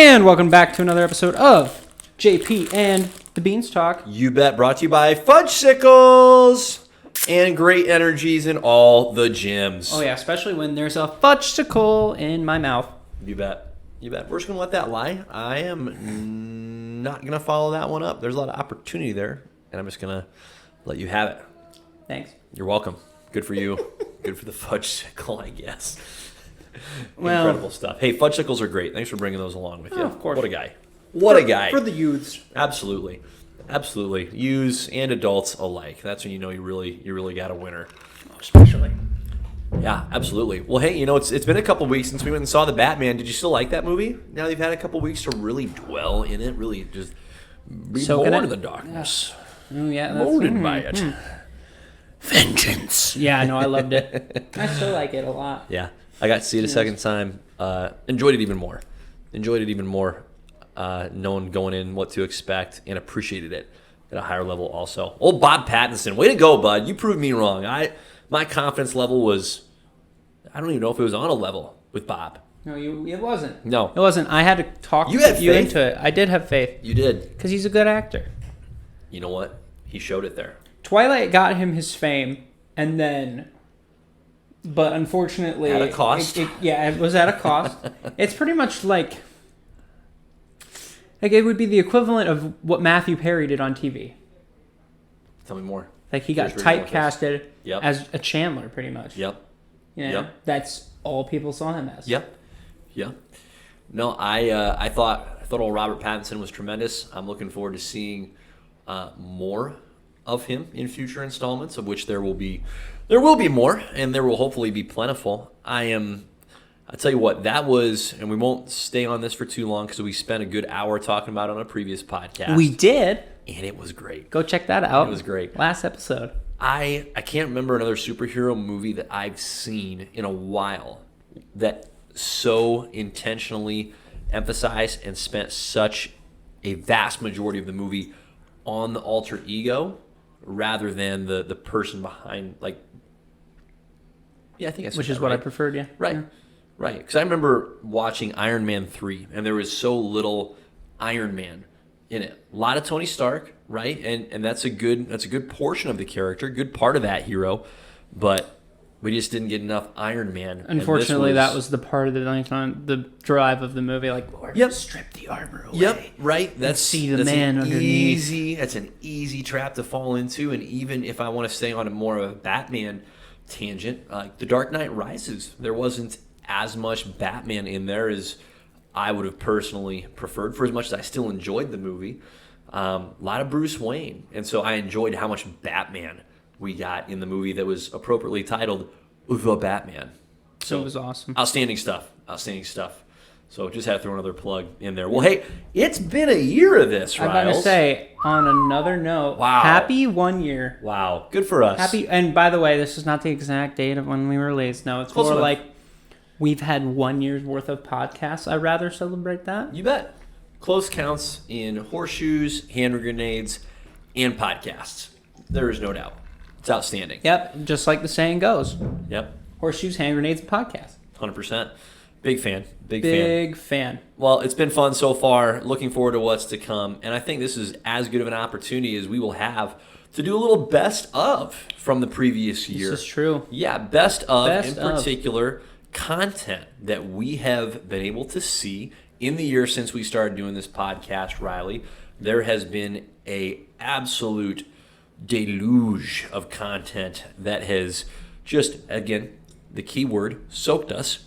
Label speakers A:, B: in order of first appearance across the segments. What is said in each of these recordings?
A: And welcome back to another episode of JP and the Beanstalk.
B: You bet. Brought to you by Fudgesicles and great energies in all the gyms.
A: Oh yeah, especially when there's a fudgesicle in my mouth.
B: You bet. You bet. We're just gonna let that lie. I am not gonna follow that one up. There's a lot of opportunity there, and I'm just gonna let you have it.
A: Thanks.
B: You're welcome. Good for you. Good for the fudgesicle, I guess.
A: Well,
B: incredible stuff. Hey, fudgesicles are great. Thanks for bringing those along with you.
A: Of course.
B: What a guy. What a guy.
A: For the youths.
B: Absolutely. Absolutely. Youths and adults alike. That's when you know you really got a winner.
A: Especially.
B: Yeah, absolutely. Well, hey, it's been a couple weeks since we went and saw the Batman. Did you still like that movie? Now you've had a couple weeks to really dwell in it, really just be born in the darkness.
A: Yeah. Oh yeah,
B: Molded by it. Vengeance.
A: Yeah, no, I loved it. I still like it a lot.
B: Yeah. I got to see it a second time. Enjoyed it even more. Knowing going in what to expect and appreciated it at a higher level also. Old Bob Pattinson. Way to go, bud. You proved me wrong. My confidence level was, I don't even know if it was on a level with Bob.
A: No, it wasn't.
B: No.
A: It wasn't. I had to talk you into it. I did have faith.
B: You did.
A: Because he's a good actor.
B: You know what? He showed it there.
A: Twilight got him his fame, and then... But unfortunately...
B: At a cost?
A: It was at a cost. It's pretty much like it would be the equivalent of what Matthew Perry did on TV.
B: Tell me more.
A: Like he got typecasted as a Chandler, pretty much.
B: Yep.
A: That's all people saw him as.
B: Yep. No, I thought old Robert Pattinson was tremendous. I'm looking forward to seeing more of him in future installments, of which there will be more, and there will hopefully be plentiful. I'll tell you what, that was, and we won't stay on this for too long because we spent a good hour talking about it on a previous podcast.
A: We did.
B: And it was great.
A: Go check that out.
B: It was great.
A: Last episode.
B: I can't remember another superhero movie that I've seen in a while that so intentionally emphasized and spent such a vast majority of the movie on the alter ego rather than the person behind, like, yeah, I think that's
A: which is what I preferred, yeah.
B: Right.
A: Yeah.
B: Right. Because I remember watching Iron Man 3, and there was so little Iron Man in it. A lot of Tony Stark, right? And that's a good portion of the character, good part of that hero, but we just didn't get enough Iron Man.
A: Unfortunately, that was the part of the drive of the movie, like, Lord, strip the armor away.
B: Yep, right. That's
A: see the man underneath.
B: That's an easy trap to fall into, and even if I want to stay on a more of a Batman tangent, like The Dark Knight Rises, there wasn't as much Batman in there as I would have personally preferred, for as much as I still enjoyed the movie. A lot of Bruce Wayne, and so I enjoyed how much Batman we got in the movie that was appropriately titled The Batman. So
A: it was awesome.
B: Outstanding stuff. So just had to throw another plug in there. Well, hey, it's been a year of this, Riles.
A: I'm going to say, on another note, happy 1 year.
B: Wow, good for us.
A: And by the way, this is not the exact date of when we released. No, it's more like we've had 1 year's worth of podcasts. I'd rather celebrate that.
B: You bet. Close counts in horseshoes, hand grenades, and podcasts. There is no doubt. It's outstanding.
A: Yep, just like the saying goes.
B: Yep.
A: Horseshoes, hand grenades, and podcasts.
B: 100%. Big fan.
A: Big fan.
B: Well, it's been fun so far. Looking forward to what's to come. And I think this is as good of an opportunity as we will have to do a little best of from the previous year.
A: This is true.
B: Yeah, best of, in particular, content that we have been able to see in the year since we started doing this podcast, Riley. There has been a absolute deluge of content that has just, again, the key word, soaked us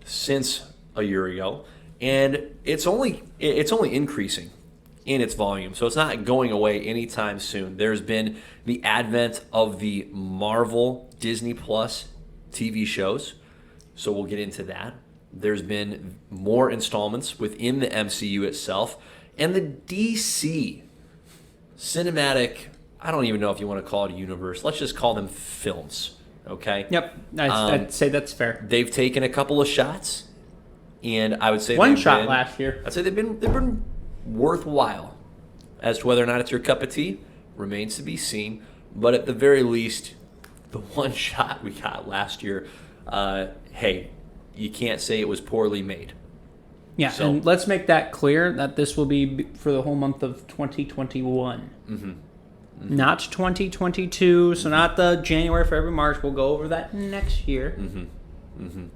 B: since a year ago, and it's only increasing in its volume, so it's not going away anytime soon. There's been the advent of the Marvel Disney Plus TV shows, so we'll get into that. There's been more installments within the MCU itself, and the DC cinematic, I don't even know if you want to call it a universe, let's just call them films, okay?
A: Yep, I'd say that's fair.
B: They've taken a couple of shots, and I would say
A: one shot last year.
B: I'd say they've been worthwhile. As to whether or not it's your cup of tea remains to be seen, but at the very least, the one shot we got last year, hey, you can't say it was poorly made.
A: Yeah, so, and let's make that clear that this will be for the whole month of 2021. Not 2022, so not the January, February, March. We'll go over that next year.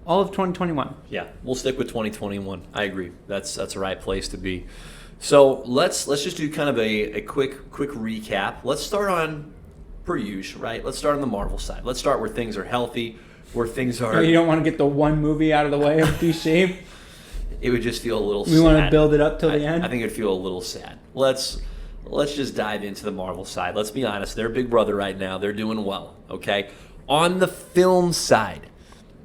A: All of 2021.
B: Yeah, we'll stick with 2021. I agree. That's the right place to be. So let's just do kind of a quick recap. Let's start on per usual, right? Let's start on the Marvel side. Let's start where things are healthy, where things are.
A: You don't want to get the one movie out of the way of DC.
B: It would just feel a little.
A: We want to build it up till the end.
B: I think it'd feel a little sad. Let's just dive into the Marvel side. Let's be honest. They're big brother right now. They're doing well. Okay. On the film side,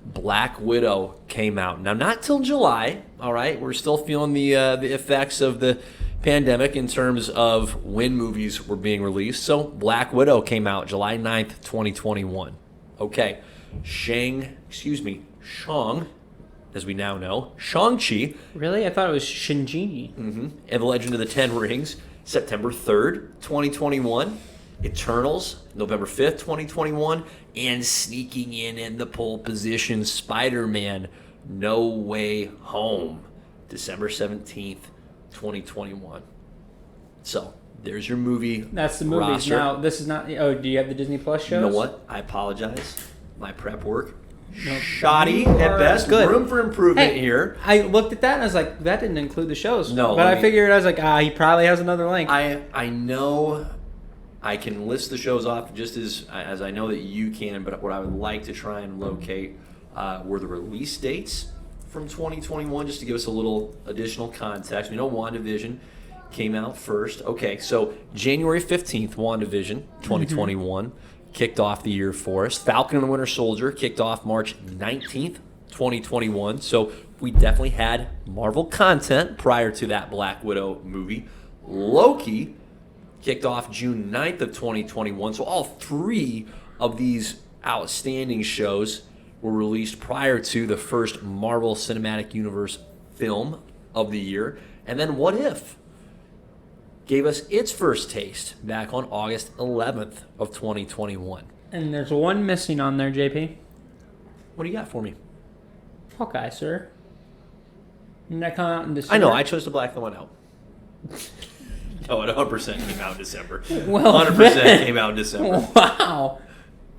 B: Black Widow came out. Now, not till July, all right? We're still feeling the effects of the pandemic in terms of when movies were being released. So, Black Widow came out July 9th, 2021. Okay. Shang, as we now know, Shang-Chi.
A: Really? I thought it was Shinji.
B: And The Legend of the Ten Rings, September 3rd, 2021. Eternals, November 5th, 2021. And sneaking in the pole position, Spider-Man, No Way Home, December 17th, 2021. So, there's your movie.
A: That's the movies.
B: roster.
A: Now, this is not... Oh, do you have the Disney Plus shows?
B: You know what? I apologize. My prep work. Shoddy at best.
A: Good.
B: Room for improvement here.
A: I looked at that and I was like, that didn't include the shows.
B: No.
A: But I figured, I was like, he probably has another link.
B: I know I can list the shows off just as I know that you can, but what I would like to try and locate were the release dates from 2021, just to give us a little additional context. We know WandaVision came out first. Okay, so January 15th, WandaVision 2021 kicked off the year for us. Falcon and the Winter Soldier kicked off March 19th, 2021. So we definitely had Marvel content prior to that Black Widow movie. Loki kicked off June 9th of 2021. So all three of these outstanding shows were released prior to the first Marvel Cinematic Universe film of the year. And then What If gave us its first taste back on August 11th of 2021.
A: And there's one missing on there, JP.
B: What do you got for me?
A: Hawkeye, sir. Didn't that come out in December?
B: I know, I chose to black the one out. No, it 100% came out in December.
A: Well,
B: 100% came out in December.
A: Wow.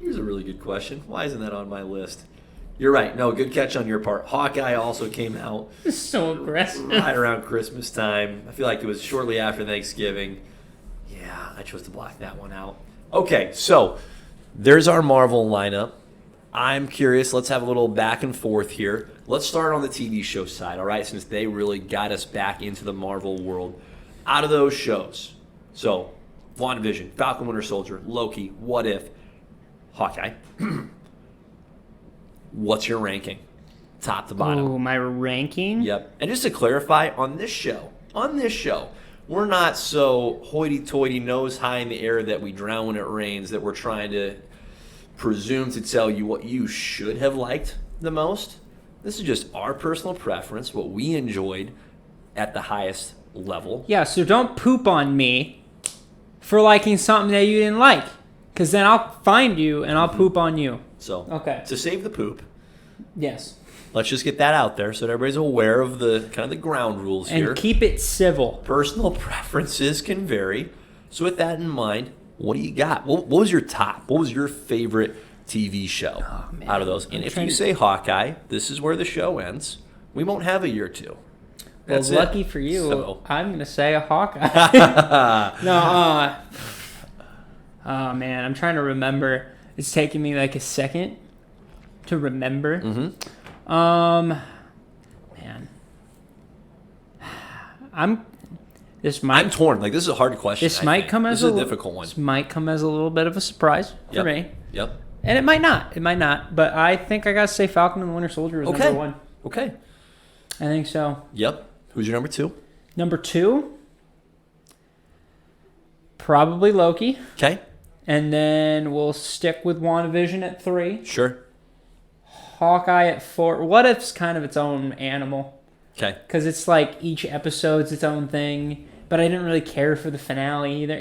B: Here's a really good question. Why isn't that on my list? You're right. No, good catch on your part. Hawkeye also came out
A: so aggressive.
B: Right around Christmas time. I feel like it was shortly after Thanksgiving. Yeah, I chose to block that one out. Okay, so there's our Marvel lineup. I'm curious. Let's have a little back and forth here. Let's start on the TV show side, all right, since they really got us back into the Marvel world. Out of those shows, so WandaVision, Falcon Winter Soldier, Loki, What If, Hawkeye. What's your ranking? Top to bottom.
A: Oh, my ranking?
B: Yep. And just to clarify, on this show, we're not so hoity-toity, nose high in the air that we drown when it rains, that we're trying to presume to tell you what you should have liked the most. This is just our personal preference, what we enjoyed at the highest level.
A: Yeah, so don't poop on me for liking something that you didn't like, because then I'll find you and I'll poop on you.
B: So,
A: okay.
B: To save the poop,
A: yes,
B: let's just get that out there so that everybody's aware of the kind of the ground rules here.
A: And keep it civil.
B: Personal preferences can vary. So with that in mind, what do you got? What was your top? What was your favorite TV show out of those? And if you say Hawkeye, this is where the show ends. We won't have a year or two.
A: Well, lucky for you, so. I'm going to say a Hawkeye. No, oh, man, I'm trying to remember. It's taking me like a second to remember. Man, I'm
B: torn. Like, this is a hard question.
A: This might come as
B: a difficult one.
A: This might come as a little bit of a surprise for me.
B: Yep.
A: And it might not. It might not. But I think I got to say Falcon and the Winter Soldier is number one.
B: Okay.
A: I think so.
B: Yep. Who's your number two?
A: Number two, probably Loki.
B: Okay.
A: And then we'll stick with WandaVision at 3.
B: Sure.
A: Hawkeye at 4. What If's kind of its own animal.
B: Okay.
A: Because it's like each episode's its own thing. But I didn't really care for the finale either.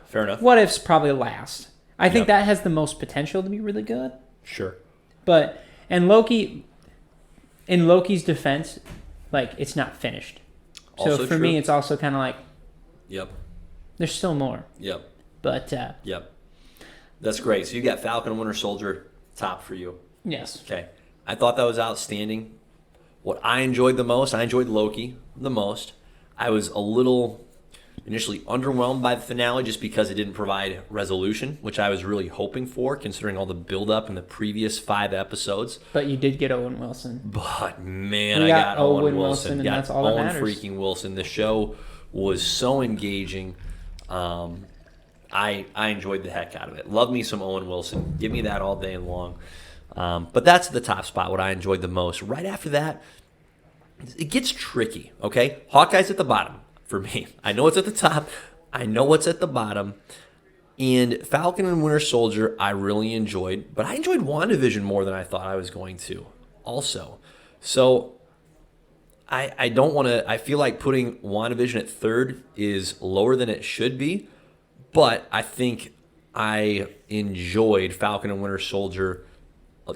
B: Fair enough.
A: What If's probably last. I think that has the most potential to be really good.
B: Sure.
A: But, and Loki, in Loki's defense, like it's not finished.
B: Also
A: so for me, it's also kind of like,
B: yep,
A: there's still more.
B: Yep.
A: But
B: yep, that's great. So you got Falcon and Winter Soldier top for you.
A: Yes.
B: Okay, I thought that was outstanding. What I enjoyed the most, I enjoyed Loki the most. I was a little initially underwhelmed by the finale just because it didn't provide resolution, which I was really hoping for, considering all the buildup in the previous 5 episodes.
A: But you did get Owen Wilson.
B: But man, I got Owen Wilson,
A: and that's all that matters.
B: Owen freaking Wilson. The show was so engaging. I enjoyed the heck out of it. Love me some Owen Wilson. Give me that all day long. But that's the top spot, what I enjoyed the most. Right after that, it gets tricky, okay? Hawkeye's at the bottom for me. I know it's at the top. I know what's at the bottom. And Falcon and Winter Soldier, I really enjoyed. But I enjoyed WandaVision more than I thought I was going to also. So I don't want to... I feel like putting WandaVision at third is lower than it should be. But I think I enjoyed Falcon and Winter Soldier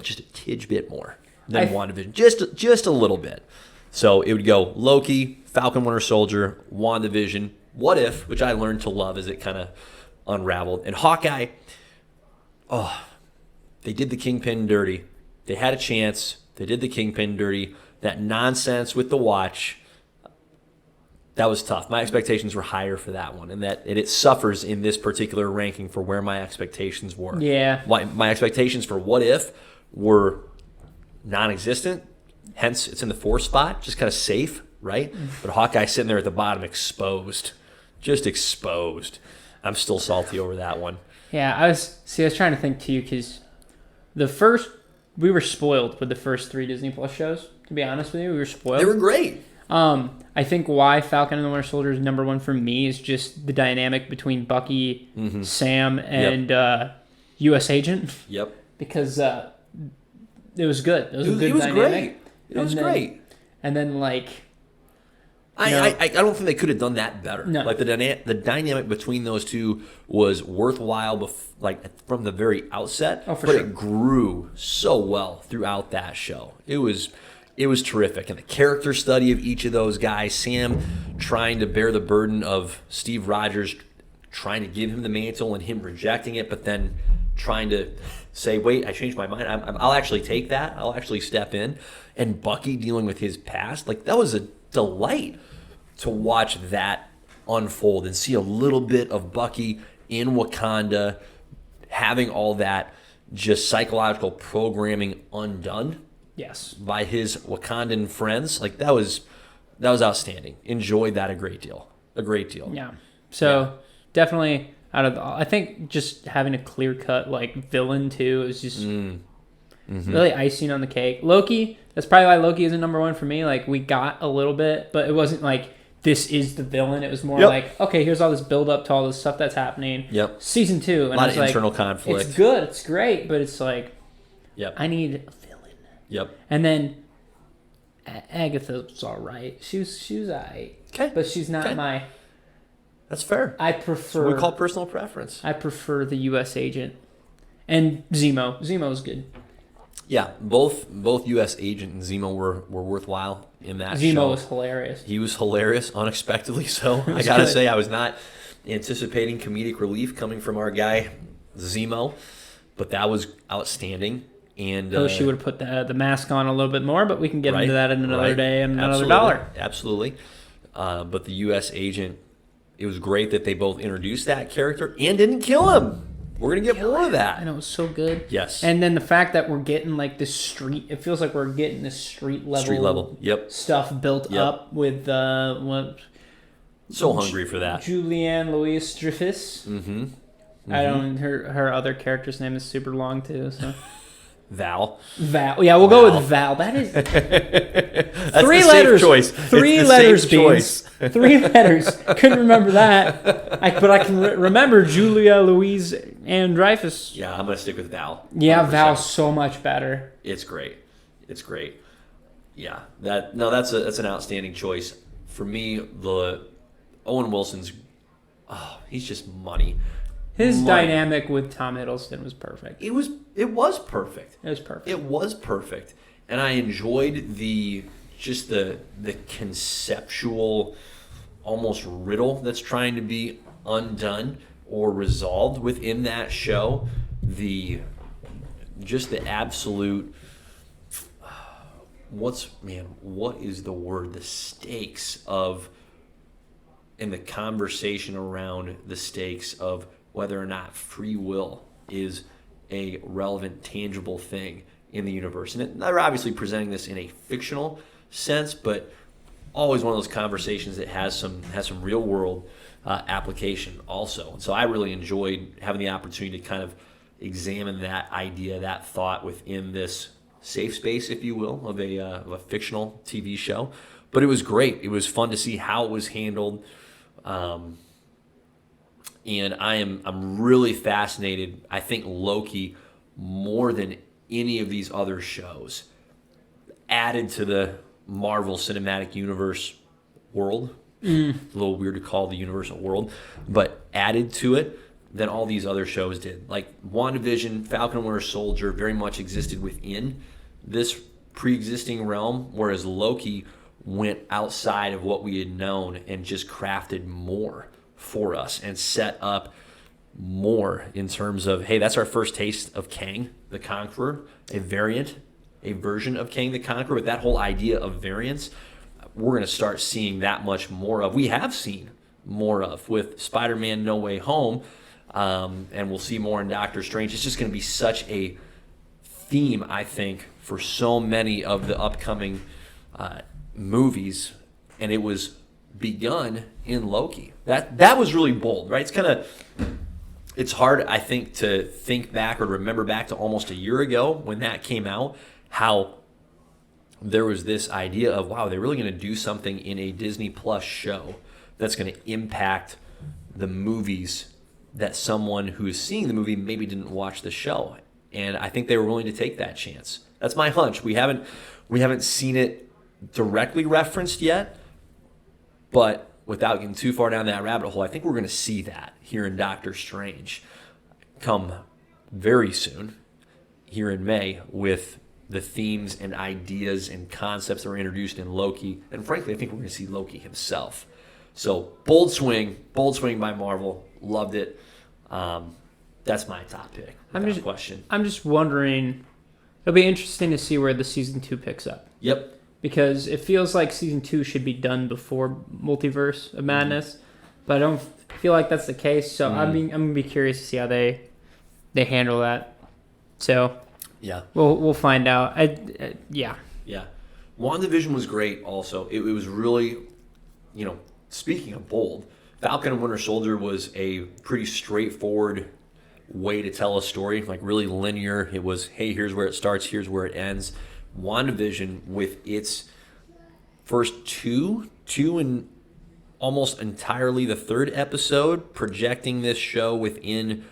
B: just a tidge bit more than WandaVision. Just a little bit. So it would go Loki, Falcon, Winter Soldier, WandaVision, What If, which I learned to love as it kind of unraveled. And Hawkeye, they did the Kingpin dirty. They had a chance. They did the Kingpin dirty. That nonsense with the watch, that was tough. My expectations were higher for that one, and it suffers in this particular ranking for where my expectations were.
A: Yeah.
B: My expectations for What If were non-existent. Hence, it's in the 4th spot, just kind of safe, right? But Hawkeye sitting there at the bottom, exposed, just exposed. I'm still salty over that one.
A: Yeah, I was trying to think too, because we were spoiled with the first 3 Disney Plus shows. To be honest with you, we were spoiled.
B: They were great.
A: I think why Falcon and the Winter Soldier is number 1 for me is just the dynamic between Bucky, Sam, and U.S. Agent.
B: Yep.
A: Because it was good. It was a good
B: dynamic.
A: Great.
B: It was great.
A: And then, like...
B: I don't think they could have done that better.
A: No.
B: Like, the dynamic between those two was worthwhile from the very outset.
A: Oh, for sure.
B: But it grew so well throughout that show. It was terrific. And the character study of each of those guys, Sam trying to bear the burden of Steve Rogers trying to give him the mantle and him rejecting it, but then trying to say, wait, I changed my mind. I'll actually take that. I'll actually step in. And Bucky dealing with his past. Like, that was a delight to watch that unfold and see a little bit of Bucky in Wakanda having all that just psychological programming undone.
A: Yes. By
B: his Wakandan friends. Like, that was outstanding. Enjoyed that a great deal.
A: Yeah. So definitely I think just having a clear cut like villain too is just really icing on the cake. Loki, that's probably why Loki isn't number 1 for me. Like, we got a little bit, but it wasn't like this is the villain. It was more like, okay, here's all this build up to all this stuff that's happening.
B: Yep.
A: Season 2. And
B: a lot of internal conflict.
A: It's good. It's great, but it's like, I need a villain.
B: Yep.
A: And then Agatha was all right. She was all right.
B: Okay.
A: But she's not my...
B: That's fair.
A: I prefer...
B: That's what we call personal preference.
A: I prefer the U.S. Agent. And Zemo. Zemo's good.
B: Yeah, both U.S. Agent and Zemo were worthwhile in that show.
A: Zemo was hilarious.
B: He was hilarious, unexpectedly so. I got to say, I was not anticipating comedic relief coming from our guy, Zemo, but that was outstanding. And
A: she would have put the mask on a little bit more, but we can get into that in another day and another dollar.
B: Absolutely. But the U.S. Agent, it was great that they both introduced that character and didn't kill him. We're going to get more of that.
A: I know, it was so good.
B: Yes.
A: And then the fact that we're getting like this it feels like we're getting this street level stuff built up with what?
B: So hungry for that.
A: Julianne Louis-Dreyfus. I don't. Her other character's name is super long too. So.
B: Val.
A: Yeah, we'll go with Val. That is
B: That's
A: 3
B: the
A: letters.
B: Safe choice.
A: 3 letters, Beans. 3 letters. Couldn't remember that. But I can remember Julia Louise and Dreyfus.
B: Yeah, I'm gonna stick with Val. 100%.
A: Yeah, Val's so much better.
B: It's great. Yeah, that's an outstanding choice for me. The Owen Wilson's, he's just money.
A: His dynamic with Tom Hiddleston was perfect.
B: It was perfect. And I enjoyed just the conceptual almost riddle that's trying to be undone or resolved within that show. The absolute, what is the word? The stakes of, and the conversation around the stakes of whether or not free will is a relevant, tangible thing in the universe. And they're obviously presenting this in a fictional sense, but always one of those conversations that has some real world application also. And so I really enjoyed having the opportunity to kind of examine that idea, that thought within this safe space, if you will, of a fictional TV show. But it was great. It was fun to see how it was handled. And I'm really fascinated. I think Loki, more than any of these other shows, added to the Marvel Cinematic Universe world. A little weird to call the universe a world, but added to it than all these other shows did. Like WandaVision, Falcon and Winter Soldier very much existed within this pre-existing realm, whereas Loki went outside of what we had known and just crafted more for us and set up more in terms of, hey, that's our first taste of Kang the Conqueror, a version of Kang the Conqueror. With that whole idea of variance, we're going to start seeing that much more of. We have seen more of with Spider-Man No Way Home, and we'll see more in Doctor Strange. It's just going to be such a theme, I think, for so many of the upcoming movies, and it was begun in Loki. That was really bold, right? It's hard, I think, to think back or remember back to almost a year ago when that came out, how there was this idea of, wow, they're really going to do something in a Disney Plus show that's going to impact the movies that someone who is seeing the movie maybe didn't watch the show. And I think they were willing to take that chance. That's my hunch. We haven't seen it directly referenced yet, but without getting too far down that rabbit hole, I think we're going to see that here in Doctor Strange come very soon, here in May, with the themes and ideas and concepts that were introduced in Loki. And frankly, I think we're going to see Loki himself. So bold swing by Marvel. Loved it. That's my top pick. Question.
A: I'm just wondering, it'll be interesting to see where the season 2 picks up.
B: Yep.
A: Because it feels like season 2 should be done before Multiverse of Madness, but I don't feel like that's the case. So I'm gonna be curious to see how they handle that. So
B: yeah,
A: we'll find out. Yeah.
B: WandaVision was great. Also, it was really, speaking of bold, Falcon and Winter Soldier was a pretty straightforward way to tell a story, like really linear. It was, hey, here's where it starts, here's where it ends. WandaVision, with its first two and almost entirely the third episode, projecting this show within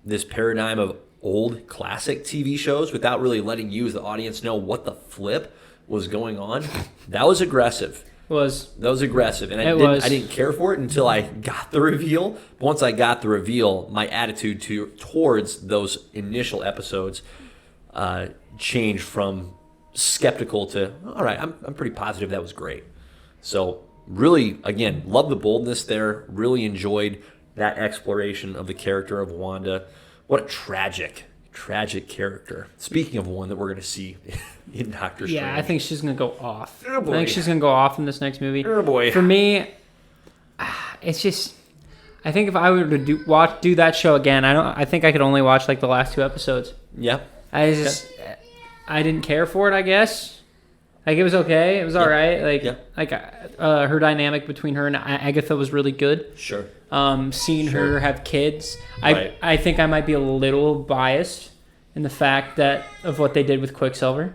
B: this paradigm of old classic TV shows without really letting you as the audience know what the flip was going on. That was aggressive. That was aggressive, and I didn't care for it until I got the reveal. But once I got the reveal, my attitude towards those initial episodes changed from skeptical to, all right, I'm pretty positive that was great. So really, again, love the boldness there. Really enjoyed that exploration of the character of Wanda. What a tragic character. Speaking of one that we're going to see in Doctor Strange.
A: Yeah, I think she's going to go off.
B: Oh, boy.
A: I think she's going to go off in this next movie.
B: Oh, boy.
A: For me, it's just, I think if I were to do that show again, I think I could only watch like the last 2 episodes.
B: Yeah.
A: I didn't care for it, I guess. Like, it was okay. It was all right. Her dynamic between her and Agatha was really good.
B: Sure.
A: Seeing her have kids. I think I might be a little biased in the fact of what they did with Quicksilver.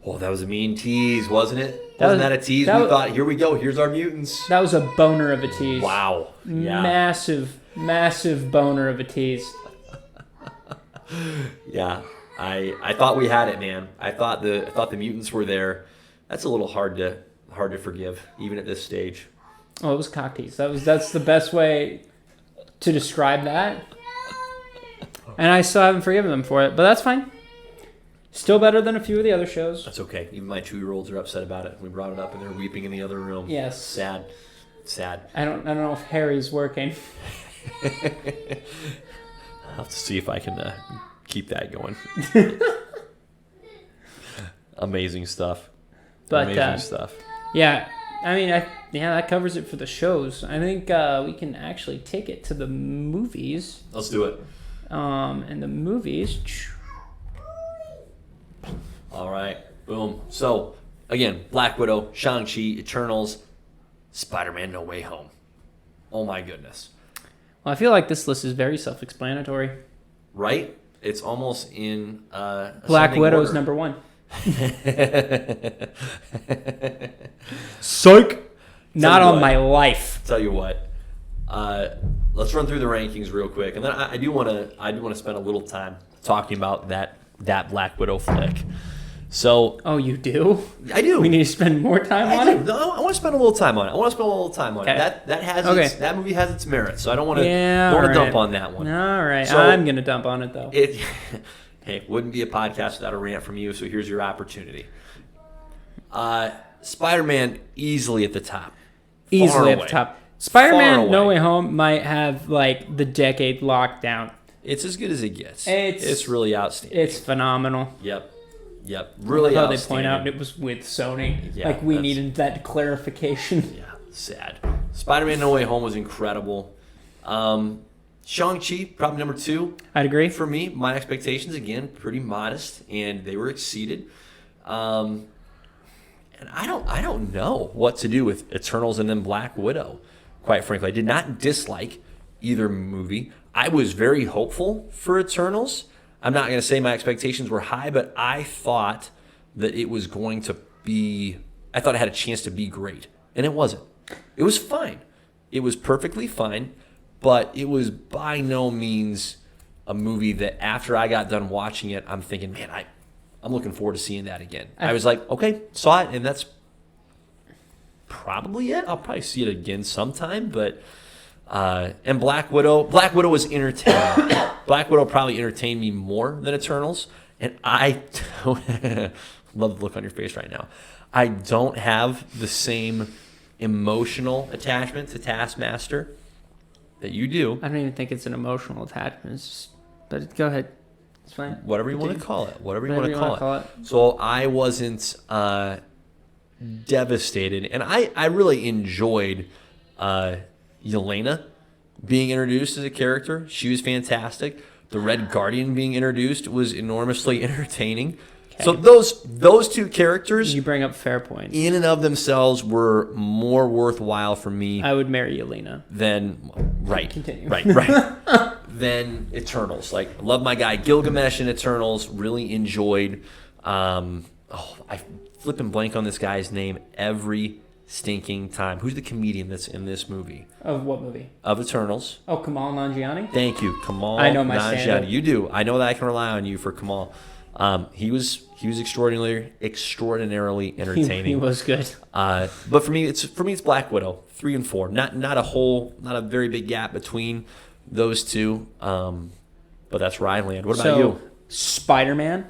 B: Oh, that was a mean tease, wasn't it? Wasn't that a tease? We thought, here we go. Here's our mutants.
A: That was a boner of a tease.
B: Wow. Yeah.
A: Massive boner of a tease.
B: Yeah. I thought we had it, man. I thought the mutants were there. That's a little hard to forgive, even at this stage.
A: Oh, it was cock tease. That's the best way to describe that. And I still haven't forgiven them for it, but that's fine. Still better than a few of the other shows.
B: That's okay. Even my 2-year-olds are upset about it. We brought it up and they're weeping in the other room.
A: Yes.
B: Sad.
A: I don't know if Harry's working.
B: I'll have to see if I can keep that going. Amazing stuff. Amazing stuff.
A: Yeah. I mean, that covers it for the shows. I think we can actually take it to the movies.
B: Let's do it.
A: And the movies.
B: All right. Boom. So, again, Black Widow, Shang-Chi, Eternals, Spider-Man No Way Home. Oh, my goodness.
A: Well, I feel like this list is very self-explanatory.
B: Right? It's almost in
A: Black Widow's order. Number 1. Psych. Not on my life.
B: Tell you what. Let's run through the rankings real quick, and then I do want to spend a little time talking about that Black Widow flick. So.
A: Oh, you do?
B: I do.
A: We need to spend more time on it.
B: No, I want to spend a little time on it. That that movie has its merits, so I don't want to dump on that one.
A: All right, so, I'm gonna dump on it though.
B: Hey, wouldn't be a podcast without a rant from you. So here's your opportunity. Spider-Man easily at the top.
A: Easily at the top. Spider-Man No Way Home might have like the decade locked down.
B: It's as good as it gets. It's really outstanding.
A: It's phenomenal.
B: Yep. Really
A: how
B: outstanding.
A: They point out it was with Sony. Yeah, we needed that clarification.
B: Yeah, sad. Spider-Man No Way Home was incredible. Shang-Chi, probably number 2.
A: I'd agree.
B: For me, my expectations, again, pretty modest, and they were exceeded. And I don't know what to do with Eternals and then Black Widow, quite frankly. I did not dislike either movie. I was very hopeful for Eternals. I'm not going to say my expectations were high, but I thought that it was going to be... I thought it had a chance to be great, and it wasn't. It was fine. It was perfectly fine, but it was by no means a movie that after I got done watching it, I'm thinking, man, I'm looking forward to seeing that again. I was like, okay, saw it, and that's probably it. I'll probably see it again sometime, but... and Black Widow was entertaining. Black Widow probably entertained me more than Eternals, and I don't love the look on your face right now. I don't have the same emotional attachment to Taskmaster that you do.
A: I don't even think it's an emotional attachment, but go ahead. It's fine.
B: Whatever you want to call it. Whatever you want to call it. So I wasn't devastated, and I really enjoyed Yelena being introduced as a character. She was fantastic. The Red Guardian being introduced was enormously entertaining. Okay. So those two characters,
A: you bring up fair point,
B: in and of themselves were more worthwhile for me.
A: I would marry Yelena
B: than
A: Continue.
B: Right. Than Eternals. Like, love my guy Gilgamesh in Eternals. Really enjoyed. I flip and blank on this guy's name every stinking time. Who's the comedian that's in this movie?
A: Of what movie?
B: Of Eternals.
A: Oh, Kamal Nanjiani?
B: Thank you, Kamal
A: I know my
B: Nanjiani.
A: standard.
B: You do. I know that I can rely on you for Kamal. He was extraordinarily entertaining.
A: He was good.
B: But for me it's Black Widow, 3 and 4. Not a very big gap between those two. But that's where I land. What about you?
A: Spider-Man.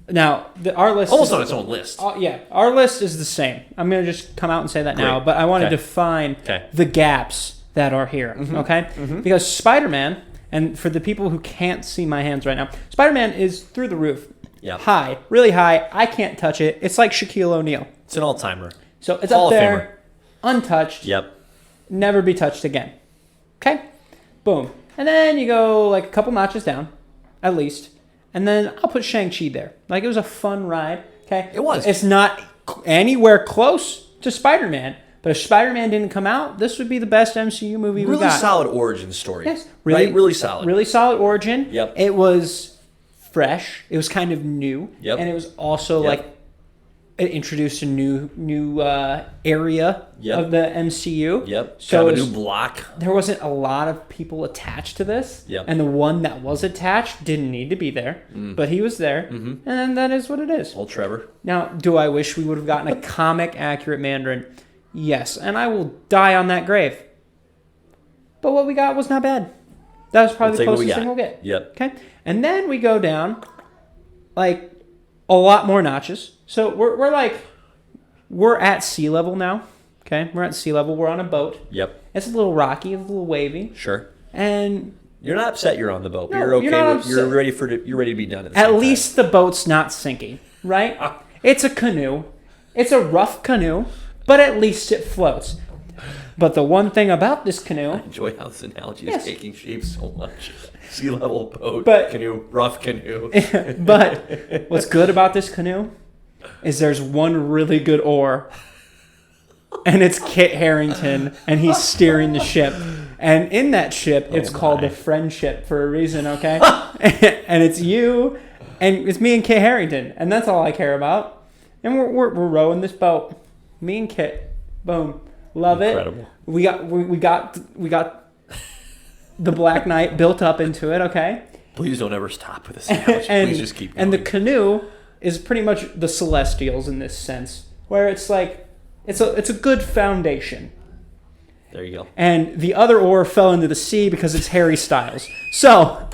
A: Now, our list
B: almost on its own list.
A: Our list is the same. I'm going to just come out and say that now, but I want to define the gaps that are here, okay? Mm-hmm. Because Spider-Man, and for the people who can't see my hands right now, Spider-Man is through the roof.
B: Yep.
A: High, really high. I can't touch it. It's like Shaquille O'Neal.
B: It's an all-timer.
A: So it's up there, untouched.
B: Yep.
A: Never be touched again. Okay? Boom. And then you go like a couple notches down, at least. And then I'll put Shang-Chi there. Like, it was a fun ride. Okay?
B: It was.
A: It's not anywhere close to Spider-Man. But if Spider-Man didn't come out, this would be the best MCU movie we got.
B: Really solid origin story.
A: Yes.
B: Really solid.
A: Really solid origin.
B: Yep.
A: It was fresh. It was kind of new.
B: Yep.
A: And it was also like it introduced a new area of the MCU.
B: Yep.
A: So
B: kind of a new block.
A: There wasn't a lot of people attached to this.
B: Yep.
A: And the one that was attached didn't need to be there. But he was there. Mm-hmm. And that is what it is.
B: Old Trevor.
A: Now, do I wish we would have gotten a comic-accurate Mandarin? Yes. And I will die on that grave. But what we got was not bad. That was probably the closest thing we'll get.
B: Yep.
A: Okay. And then we go down, like, a lot more notches. So we're at sea level now. Okay, we're at sea level. We're on a boat.
B: Yep.
A: It's a little rocky, a little wavy.
B: Sure.
A: And
B: you're not upset you're on the boat.
A: No,
B: You're okay.
A: you're
B: You're ready to be done.
A: At least the boat's not sinking, right? It's a canoe. It's a rough canoe, but at least it floats. But the one thing about this canoe...
B: I enjoy how this analogy is taking shape so much. Sea level boat, canoe, rough canoe.
A: But what's good about this canoe is there's one really good oar, and it's Kit Harington, and he's steering the ship. And in that ship, it's called the Friendship for a reason, okay? And it's you, and it's me and Kit Harington, and that's all I care about. And we're rowing this boat, me and Kit. Boom. Love
B: Incredible.
A: It. We got the Black Knight built up into it. Okay.
B: Please don't ever stop with this analogy. Please just keep going.
A: And the canoe is pretty much the Celestials in this sense, where it's like it's a good foundation.
B: There you go.
A: And the other oar fell into the sea because it's Harry Styles. So.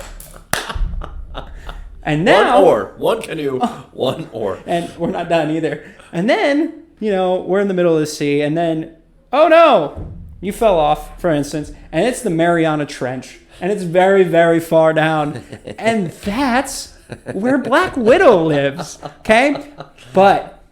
A: And now.
B: One oar, one canoe, one oar.
A: And we're not done either. And then we're in the middle of the sea, and then. Oh no! You fell off, for instance, and it's the Mariana Trench, and it's very, very far down, and that's where Black Widow lives, okay? But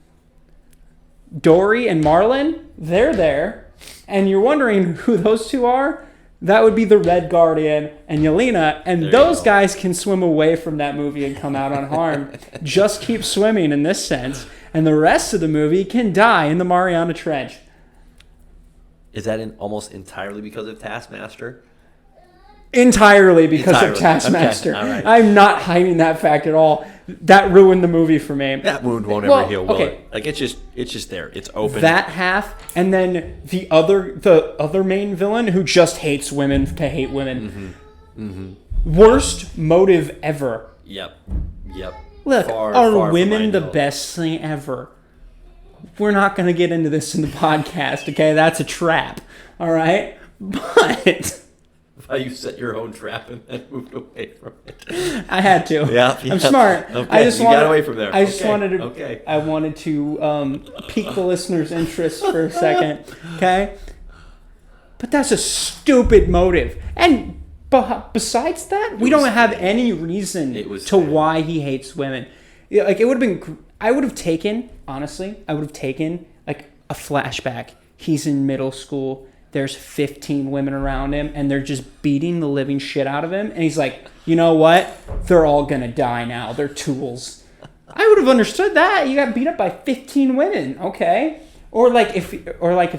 A: Dory and Marlin, they're there, and you're wondering who those two are? That would be the Red Guardian and Yelena, and those guys can swim away from that movie and come out unharmed. Just keep swimming in this sense, and the rest of the movie can die in the Mariana Trench.
B: Is that almost entirely because of Taskmaster?
A: Entirely because of Taskmaster.
B: Okay. All right.
A: I'm not hiding that fact at all. That ruined the movie for me.
B: That wound won't ever heal, will it? Like it's just there. It's open.
A: That half, and then the other main villain who just hates women to hate women. Worst motive ever.
B: Yep.
A: Look, are women the best thing ever? We're not going to get into this in the podcast, okay? That's a trap, all right? But...
B: How you set your own trap and then moved away from it.
A: I had to.
B: Yeah.
A: I'm smart.
B: Okay, you got away from there.
A: I just wanted to pique the listener's interest for a second, okay? But that's a stupid motive. And besides that, we don't have any reason to why he hates women. Like, it would have been... I would have taken like a flashback. He's in middle school. There's 15 women around him, and they're just beating the living shit out of him. And he's like, you know what? They're all gonna die now. They're tools. I would have understood that. You got beat up by 15 women, okay? Or like if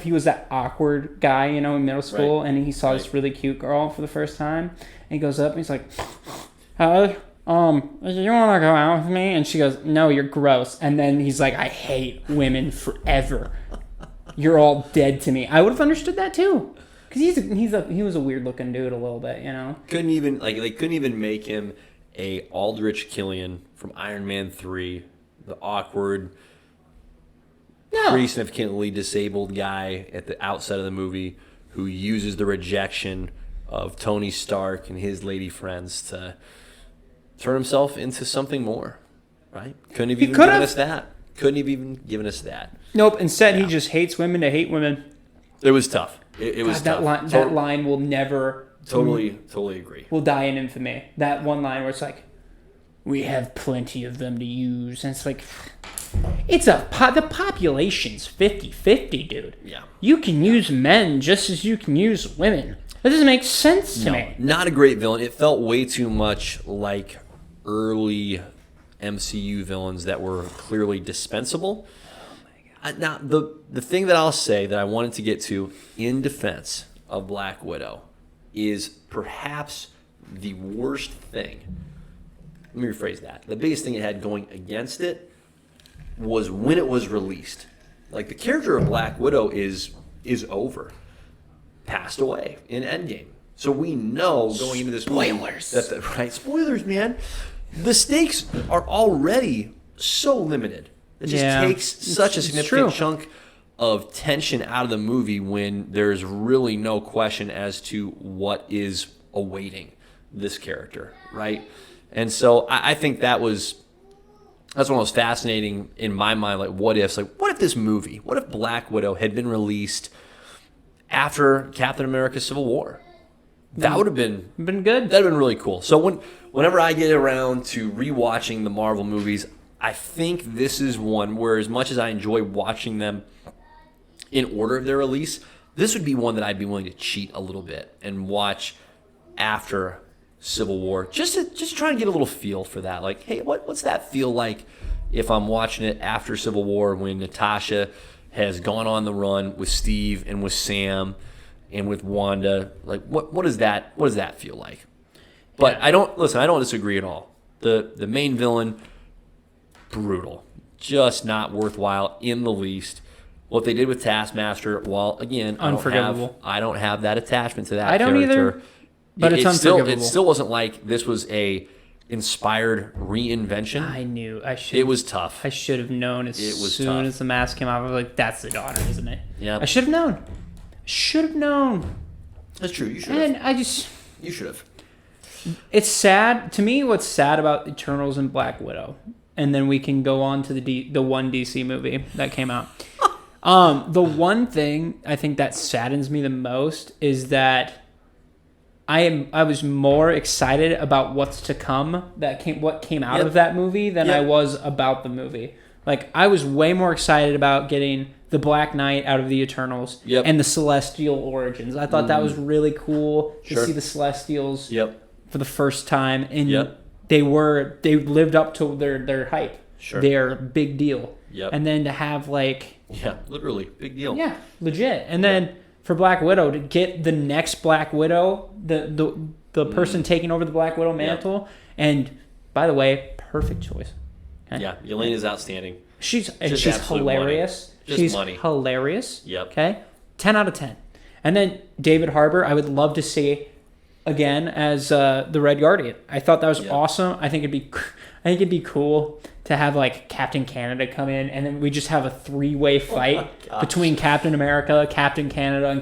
A: he was that awkward guy, in middle school, and he saw this really cute girl for the first time, and he goes up and he's like, "Hi. You want to go out with me?" And she goes, "No, you're gross." And then he's like, "I hate women forever. You're all dead to me." I would have understood that too, because he was a weird looking dude a little bit,
B: Couldn't even they couldn't even make him a Aldrich Killian from Iron Man 3, the awkward, pretty significantly disabled guy at the outset of the movie who uses the rejection of Tony Stark and his lady friends to turn himself into something more, right? Couldn't have even given us that. Couldn't have even given us that.
A: Nope. Instead, he just hates women to hate women.
B: It was tough. It was tough.
A: That line will never...
B: Totally agree.
A: Will die in infamy. That one line where it's like, "We have plenty of them to use." And it's like... the population's 50-50, dude.
B: Yeah.
A: You can use men just as you can use women. That doesn't make sense to me.
B: Not a great villain. It felt way too much like early MCU villains that were clearly dispensable. Oh my God. Now, the thing that I'll say that I wanted to get to in defense of Black Widow is perhaps the worst thing. Let me rephrase that. The biggest thing it had going against it was when it was released. Like, the character of Black Widow is over. Passed away in Endgame. So we know going into this movie... Spoilers! Spoilers, man. The stakes are already so limited. It just takes such a significant chunk of tension out of the movie when there's really no question as to what is awaiting this character, right? And so I think that was that's one of those fascinating in my mind, like what ifs. Like, what if this movie, what if Black Widow had been released after Captain America: Civil War? That would have been
A: good.
B: That'd have been really cool. So whenever I get around to rewatching the Marvel movies, I think this is one where, as much as I enjoy watching them in order of their release, this would be one that I'd be willing to cheat a little bit and watch after Civil War, just to try and get a little feel for that. Like, hey, what's that feel like if I'm watching it after Civil War, when Natasha has gone on the run with Steve and with Sam and with Wanda? Like, what does that feel like? But I don't disagree at all. The main villain, brutal, just not worthwhile in the least. What they did with Taskmaster, well, again,
A: unforgivable.
B: I don't have that attachment to that
A: I don't
B: character.
A: either. But it's unforgivable.
B: It still wasn't like this was a inspired reinvention.
A: I knew.
B: It was tough.
A: I should have known as soon as the mask came out. I was like, that's the daughter, isn't it?
B: Yeah.
A: I should have known.
B: That's true. You should have. You should have.
A: It's sad. To me, what's sad about Eternals and Black Widow, and then we can go on to the one DC movie that came out. The one thing I think that saddens me the most is that I was more excited about what's to come, what came out of that movie, than I was about the movie. Like, I was way more excited about getting the Black Knight out of the Eternals and the Celestial origins. I thought that was really cool to see the Celestials for the first time, and they lived up to their hype.
B: Sure.
A: They're a big deal.
B: Yep.
A: And then to have
B: literally big deal.
A: Yeah, legit. And then for Black Widow to get the next Black Widow, the person taking over the Black Widow mantle, and by the way, perfect choice.
B: Okay? Yeah, Yelena's outstanding.
A: She's hilarious. She's hilarious.
B: Yep.
A: Okay, 10 out of 10. And then David Harbour, I would love to see again as the Red Guardian. I thought that was awesome. I think it'd be cool to have like Captain Canada come in, and then we just have a 3-way fight between Captain America, Captain Canada, and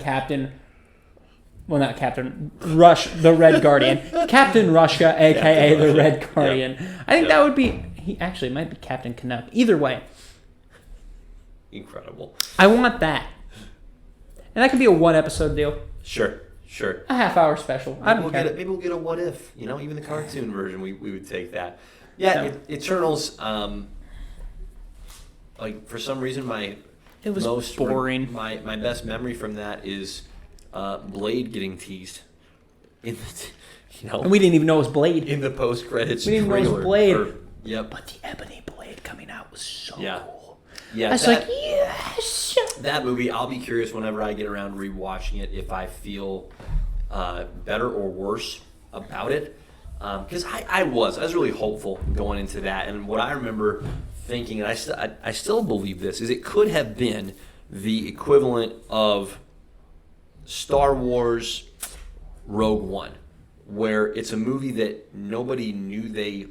A: not Captain Rush, the Red Guardian, Captain Russia, aka the Red Guardian. I think that would be. He actually might be Captain Canuck. Either way,
B: incredible.
A: I want that, and that could be a 1-episode deal.
B: Sure.
A: A half-hour special.
B: Maybe we'll get a what if. Even the cartoon version, we would take that. Yeah, Eternals. Like, for some reason,
A: it was most boring.
B: My best memory from that is Blade getting teased. And
A: we didn't even know it was Blade
B: in the post-credits.
A: We didn't even know it was Blade.
B: Yep.
A: But the Ebony Blade coming out was so cool.
B: Yeah,
A: I was like, yes.
B: That movie, I'll be curious whenever I get around to rewatching it if I feel better or worse about it. Because I was really hopeful going into that, and what I remember thinking, and I still believe this, is it could have been the equivalent of Star Wars Rogue One, where it's a movie that nobody knew they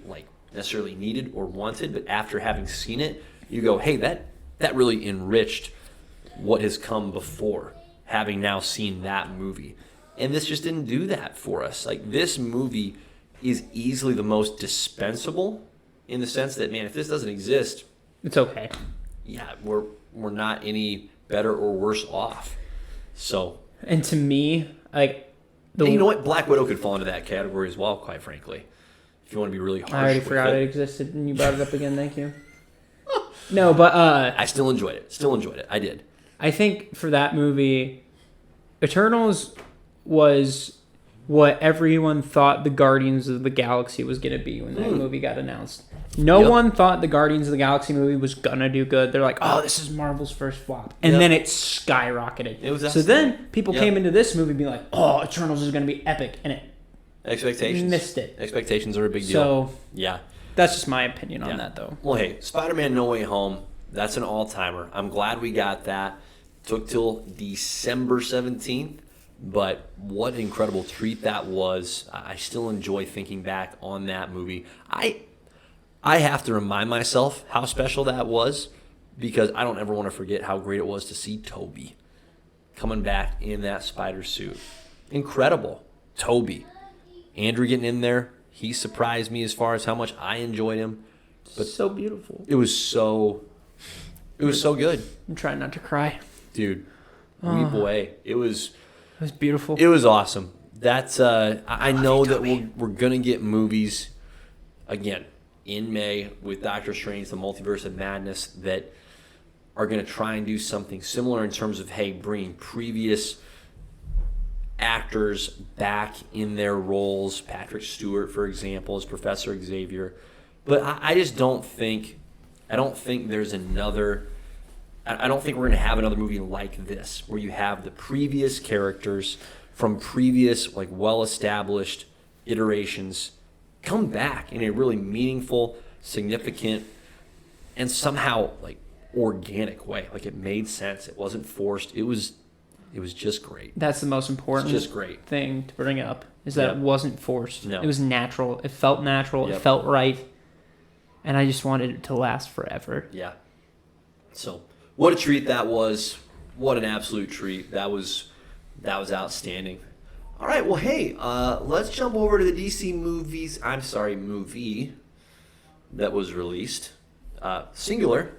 B: necessarily needed or wanted, but after having seen it, you go, hey, that really enriched what has come before, having now seen that movie. And this just didn't do that for us. Like, this movie is easily the most dispensable in the sense that, man, if this doesn't exist,
A: it's okay.
B: Yeah, we're not any better or worse off. So,
A: and to me, and
B: you know what? Black Widow could fall into that category as well, quite frankly. If you want to be really harsh.
A: I already forgot it existed, and you brought it up again. Thank you. No, but
B: I still enjoyed it. I did.
A: I think for that movie, Eternals was what everyone thought the Guardians of the Galaxy was going to be when that movie got announced. No one thought the Guardians of the Galaxy movie was going to do good. They're like, oh, this is Marvel's first flop. And then it skyrocketed.
B: It was
A: so then people came into this movie being like, oh, Eternals is going to be epic. And it missed it.
B: Expectations are a big deal.
A: So
B: yeah,
A: that's just my opinion on that, though.
B: Well, hey, Spider-Man No Way Home, that's an all-timer. I'm glad we got that. Took till December 17th. But what an incredible treat that was. I still enjoy thinking back on that movie. I have to remind myself how special that was, because I don't ever want to forget how great it was to see Toby coming back in that spider suit. Incredible. Toby. Andrew getting in there. He surprised me as far as how much I enjoyed him.
A: But so beautiful.
B: It was so good.
A: I'm trying not to cry.
B: Dude, weep away. It was
A: beautiful.
B: It was awesome. That's I know that we're gonna get movies again in May with Doctor Strange, the Multiverse of Madness, that are gonna try and do something similar in terms of bringing previous actors back in their roles. Patrick Stewart, for example, as Professor Xavier. But I just don't think there's another. I don't think we're going to have another movie like this, where you have the previous characters from previous, like, well-established iterations come back in a really meaningful, significant, and somehow, like, organic way. Like, it made sense. It wasn't forced. It was just great.
A: That's the most important
B: just great
A: thing to bring up, is that it wasn't forced.
B: No.
A: It was natural. It felt natural.
B: Yep.
A: It felt right. And I just wanted it to last forever.
B: Yeah. So, what a treat that was. What an absolute treat. That was outstanding. All right, well, hey, let's jump over to the DC movie that was released. Singular.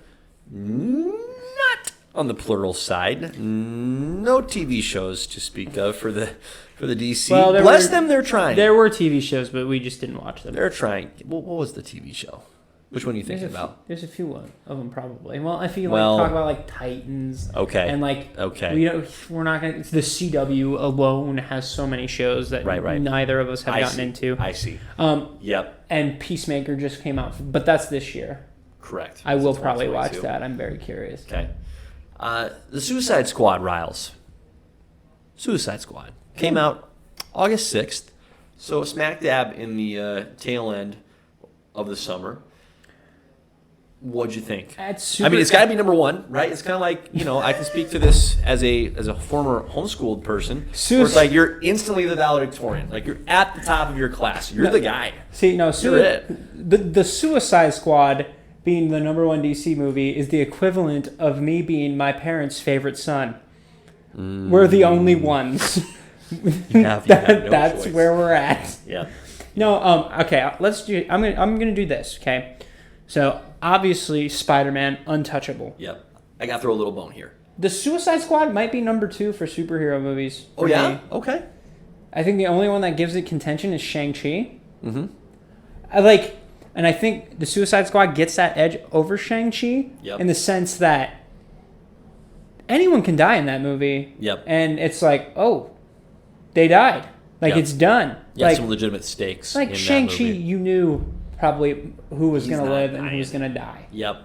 B: Not on the plural side. No TV shows to speak of for the DC.
A: Well,
B: Bless them, they're trying.
A: There were TV shows, but we just didn't watch them.
B: They're trying. What was the TV show? Which one are you thinking about?
A: There's a few of them probably. Well, if you talk about like Titans,
B: okay,
A: and we're not gonna. The CW alone has so many shows that neither of us have gotten into.
B: I see. Yep.
A: And Peacemaker just came out, but that's this year.
B: Correct.
A: I will probably watch that. I'm very curious.
B: Okay. The Suicide Squad, Riles. Suicide Squad came out August 6th, so smack dab in the tail end of the summer. What'd you think? It's got to be number one, right? It's kind of like, I can speak to this as a former homeschooled person. Where it's like you're instantly the valedictorian. Like, you're at the top of your class. You're the guy.
A: See, no, the Suicide Squad being the number one DC movie is the equivalent of me being my parents' favorite son. We're the only ones. That's where we're at.
B: Yeah.
A: No, okay, let's do. I'm gonna do this. Okay, so obviously Spider-Man, untouchable.
B: Yep. I gotta throw a little bone here.
A: The Suicide Squad might be number 2 for superhero movies.
B: Oh yeah.
A: Me.
B: Okay.
A: I think the only one that gives it contention is Shang-Chi.
B: Mm-hmm.
A: And I think the Suicide Squad gets that edge over Shang-Chi in the sense that anyone can die in that movie.
B: Yep.
A: And it's like, oh, they died. It's done.
B: Yeah, some legitimate stakes.
A: Like Shang-Chi, you knew probably who was going to live and who was going to die.
B: Yep.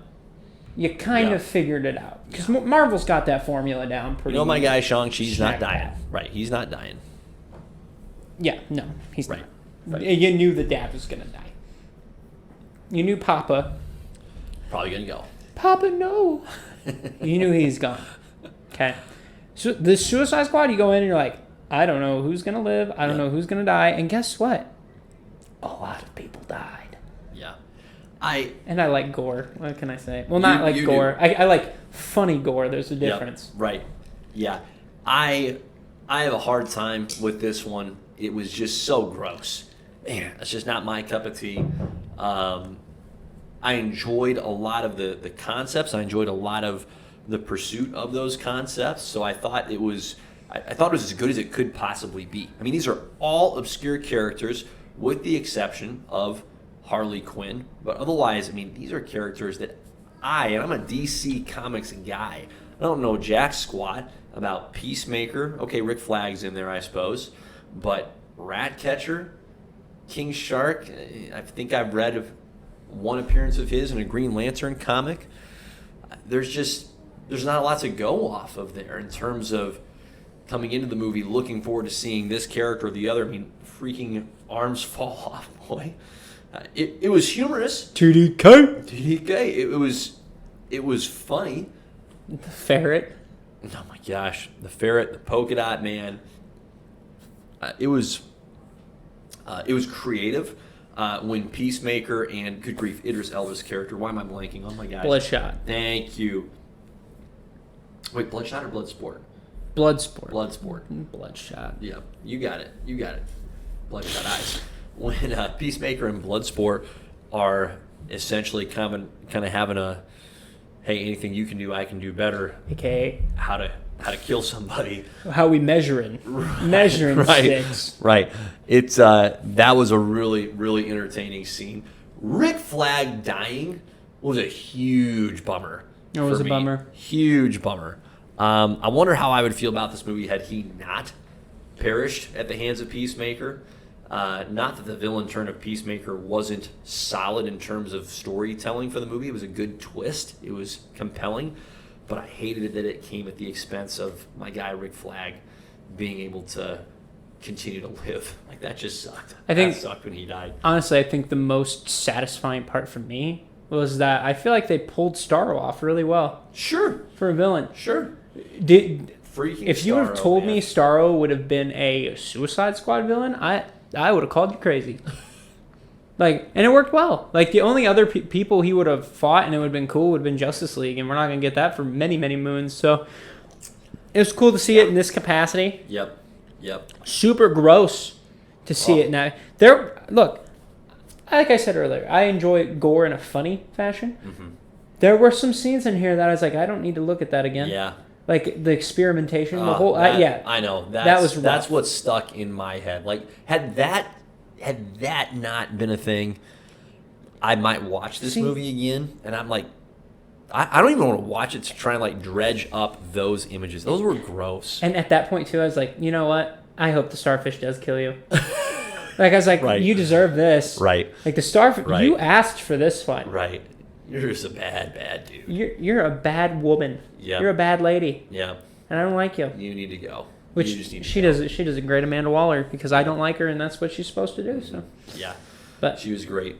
A: You kind of figured it out. Because Marvel's got that formula down pretty
B: my guy Shang-Chi's not dying. Right, he's not dying.
A: Yeah, no, he's not. Right. You knew the dad was going to die. You knew Papa.
B: Probably going to go.
A: Papa, no. You knew he's gone. Okay. So the Suicide Squad, you go in and you're like, I don't know who's going to live. I don't know who's going to die. And guess what? A lot of people died.
B: Yeah.
A: And I like gore. What can I say? Well, not like gore. I like funny gore. There's a difference.
B: Yep. Right. Yeah. I have a hard time with this one. It was just so gross. Man, that's just not my cup of tea. I enjoyed a lot of the concepts. I enjoyed a lot of the pursuit of those concepts. So I thought it was as good as it could possibly be. I mean, these are all obscure characters with the exception of Harley Quinn. But otherwise, I mean, these are characters that I'm a DC Comics guy. I don't know jack squat about Peacemaker. Okay, Rick Flag's in there, I suppose. But Ratcatcher, King Shark, I think I've read of one appearance of his in a Green Lantern comic. There's not a lot to go off of there in terms of coming into the movie looking forward to seeing this character or the other. I mean, freaking arms fall off, boy. It was humorous. TDK. It was funny.
A: The ferret.
B: Oh my gosh, the ferret, the polka dot man. It was creative. When Peacemaker and, good grief, Idris Elba's character. Why am I blanking? Oh my gosh.
A: Bloodshot.
B: Thank you. Wait, Bloodshot or Bloodsport?
A: Bloodsport.
B: Bloodshot. Yeah, you got it. Bloodshot eyes. When Peacemaker and Bloodsport are essentially kind of having a, hey, anything you can do, I can do better.
A: Okay.
B: How to kill somebody.
A: How we measuring sticks.
B: Right. It's that was a really, really entertaining scene. Rick Flag dying was a huge bummer.
A: It was a bummer.
B: Huge bummer. I wonder how I would feel about this movie had he not perished at the hands of Peacemaker. Not that the villain turn of Peacemaker wasn't solid in terms of storytelling for the movie. It was a good twist. It was compelling. But I hated that it came at the expense of my guy Rick Flag being able to continue to live. Like, that just sucked. That sucked when he died.
A: Honestly, I think the most satisfying part for me was that I feel like they pulled Starro off really well.
B: Sure.
A: For a villain.
B: Sure.
A: If you would have told me Starro would have been a Suicide Squad villain, I would have called you crazy. And it worked well. Like, the only other people he would have fought and it would have been cool would have been Justice League, and we're not going to get that for many, many moons. So it was cool to see it in this capacity.
B: Yep.
A: Super gross to see it now. Look, like I said earlier, I enjoy gore in a funny fashion. Mm-hmm. There were some scenes in here that I was like, I don't need to look at that again.
B: Yeah.
A: Like the experimentation, the whole
B: I know.
A: That's
B: what stuck in my head. Like, had that not been a thing, I might watch this movie again, and I'm like, I don't even want to watch it to try and dredge up those images. Those were gross.
A: And at that point too, I was like, you know what? I hope the starfish does kill you. I was like, right. You deserve this.
B: Right.
A: Like the starfish, you asked for this one.
B: Right. You're just a bad dude.
A: You're a bad woman.
B: Yeah.
A: You're a bad lady.
B: Yeah.
A: And I don't like you.
B: You need to go.
A: Which she does a great Amanda Waller because I don't like her and that's what she's supposed to do. So.
B: Yeah.
A: But
B: she was great.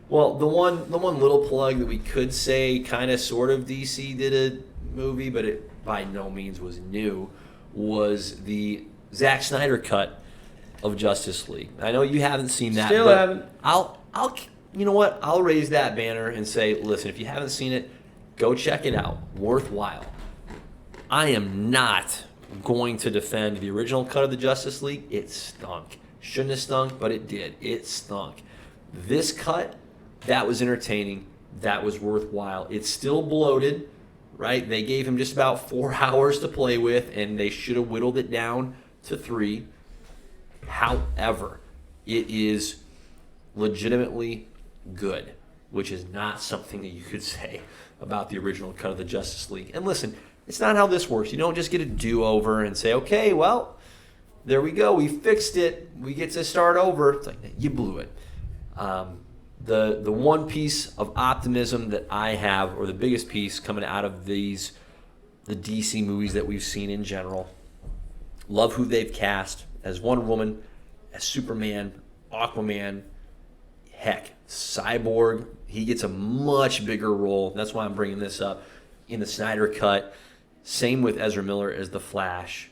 B: Well, the one little plug that we could say kind of sort of DC did a movie, but it by no means was new, was the Zack Snyder cut of Justice League. I know you haven't seen that.
A: Still haven't.
B: I'll you know what? I'll raise that banner and say, listen, if you haven't seen it, go check it out. Worthwhile. I am not going to defend the original cut of the Justice League. It stunk. Shouldn't have stunk, but it did. It stunk. This cut, that was entertaining. That was worthwhile. It's still bloated, right? They gave him just about 4 hours to play with, and they should have whittled it down to 3. However, it is legitimately good, which is not something that you could say about the original cut of the Justice League. And listen, it's not how this works. You don't just get a do-over and say, okay, well, there we go. We fixed it. We get to start over. It's like, you blew it. The one piece of optimism that I have, or the biggest piece coming out of the DC movies that we've seen in general, love who they've cast as Wonder Woman, as Superman, Aquaman, heck, Cyborg. He gets a much bigger role. That's why I'm bringing this up in the Snyder cut. Same with Ezra Miller as the Flash.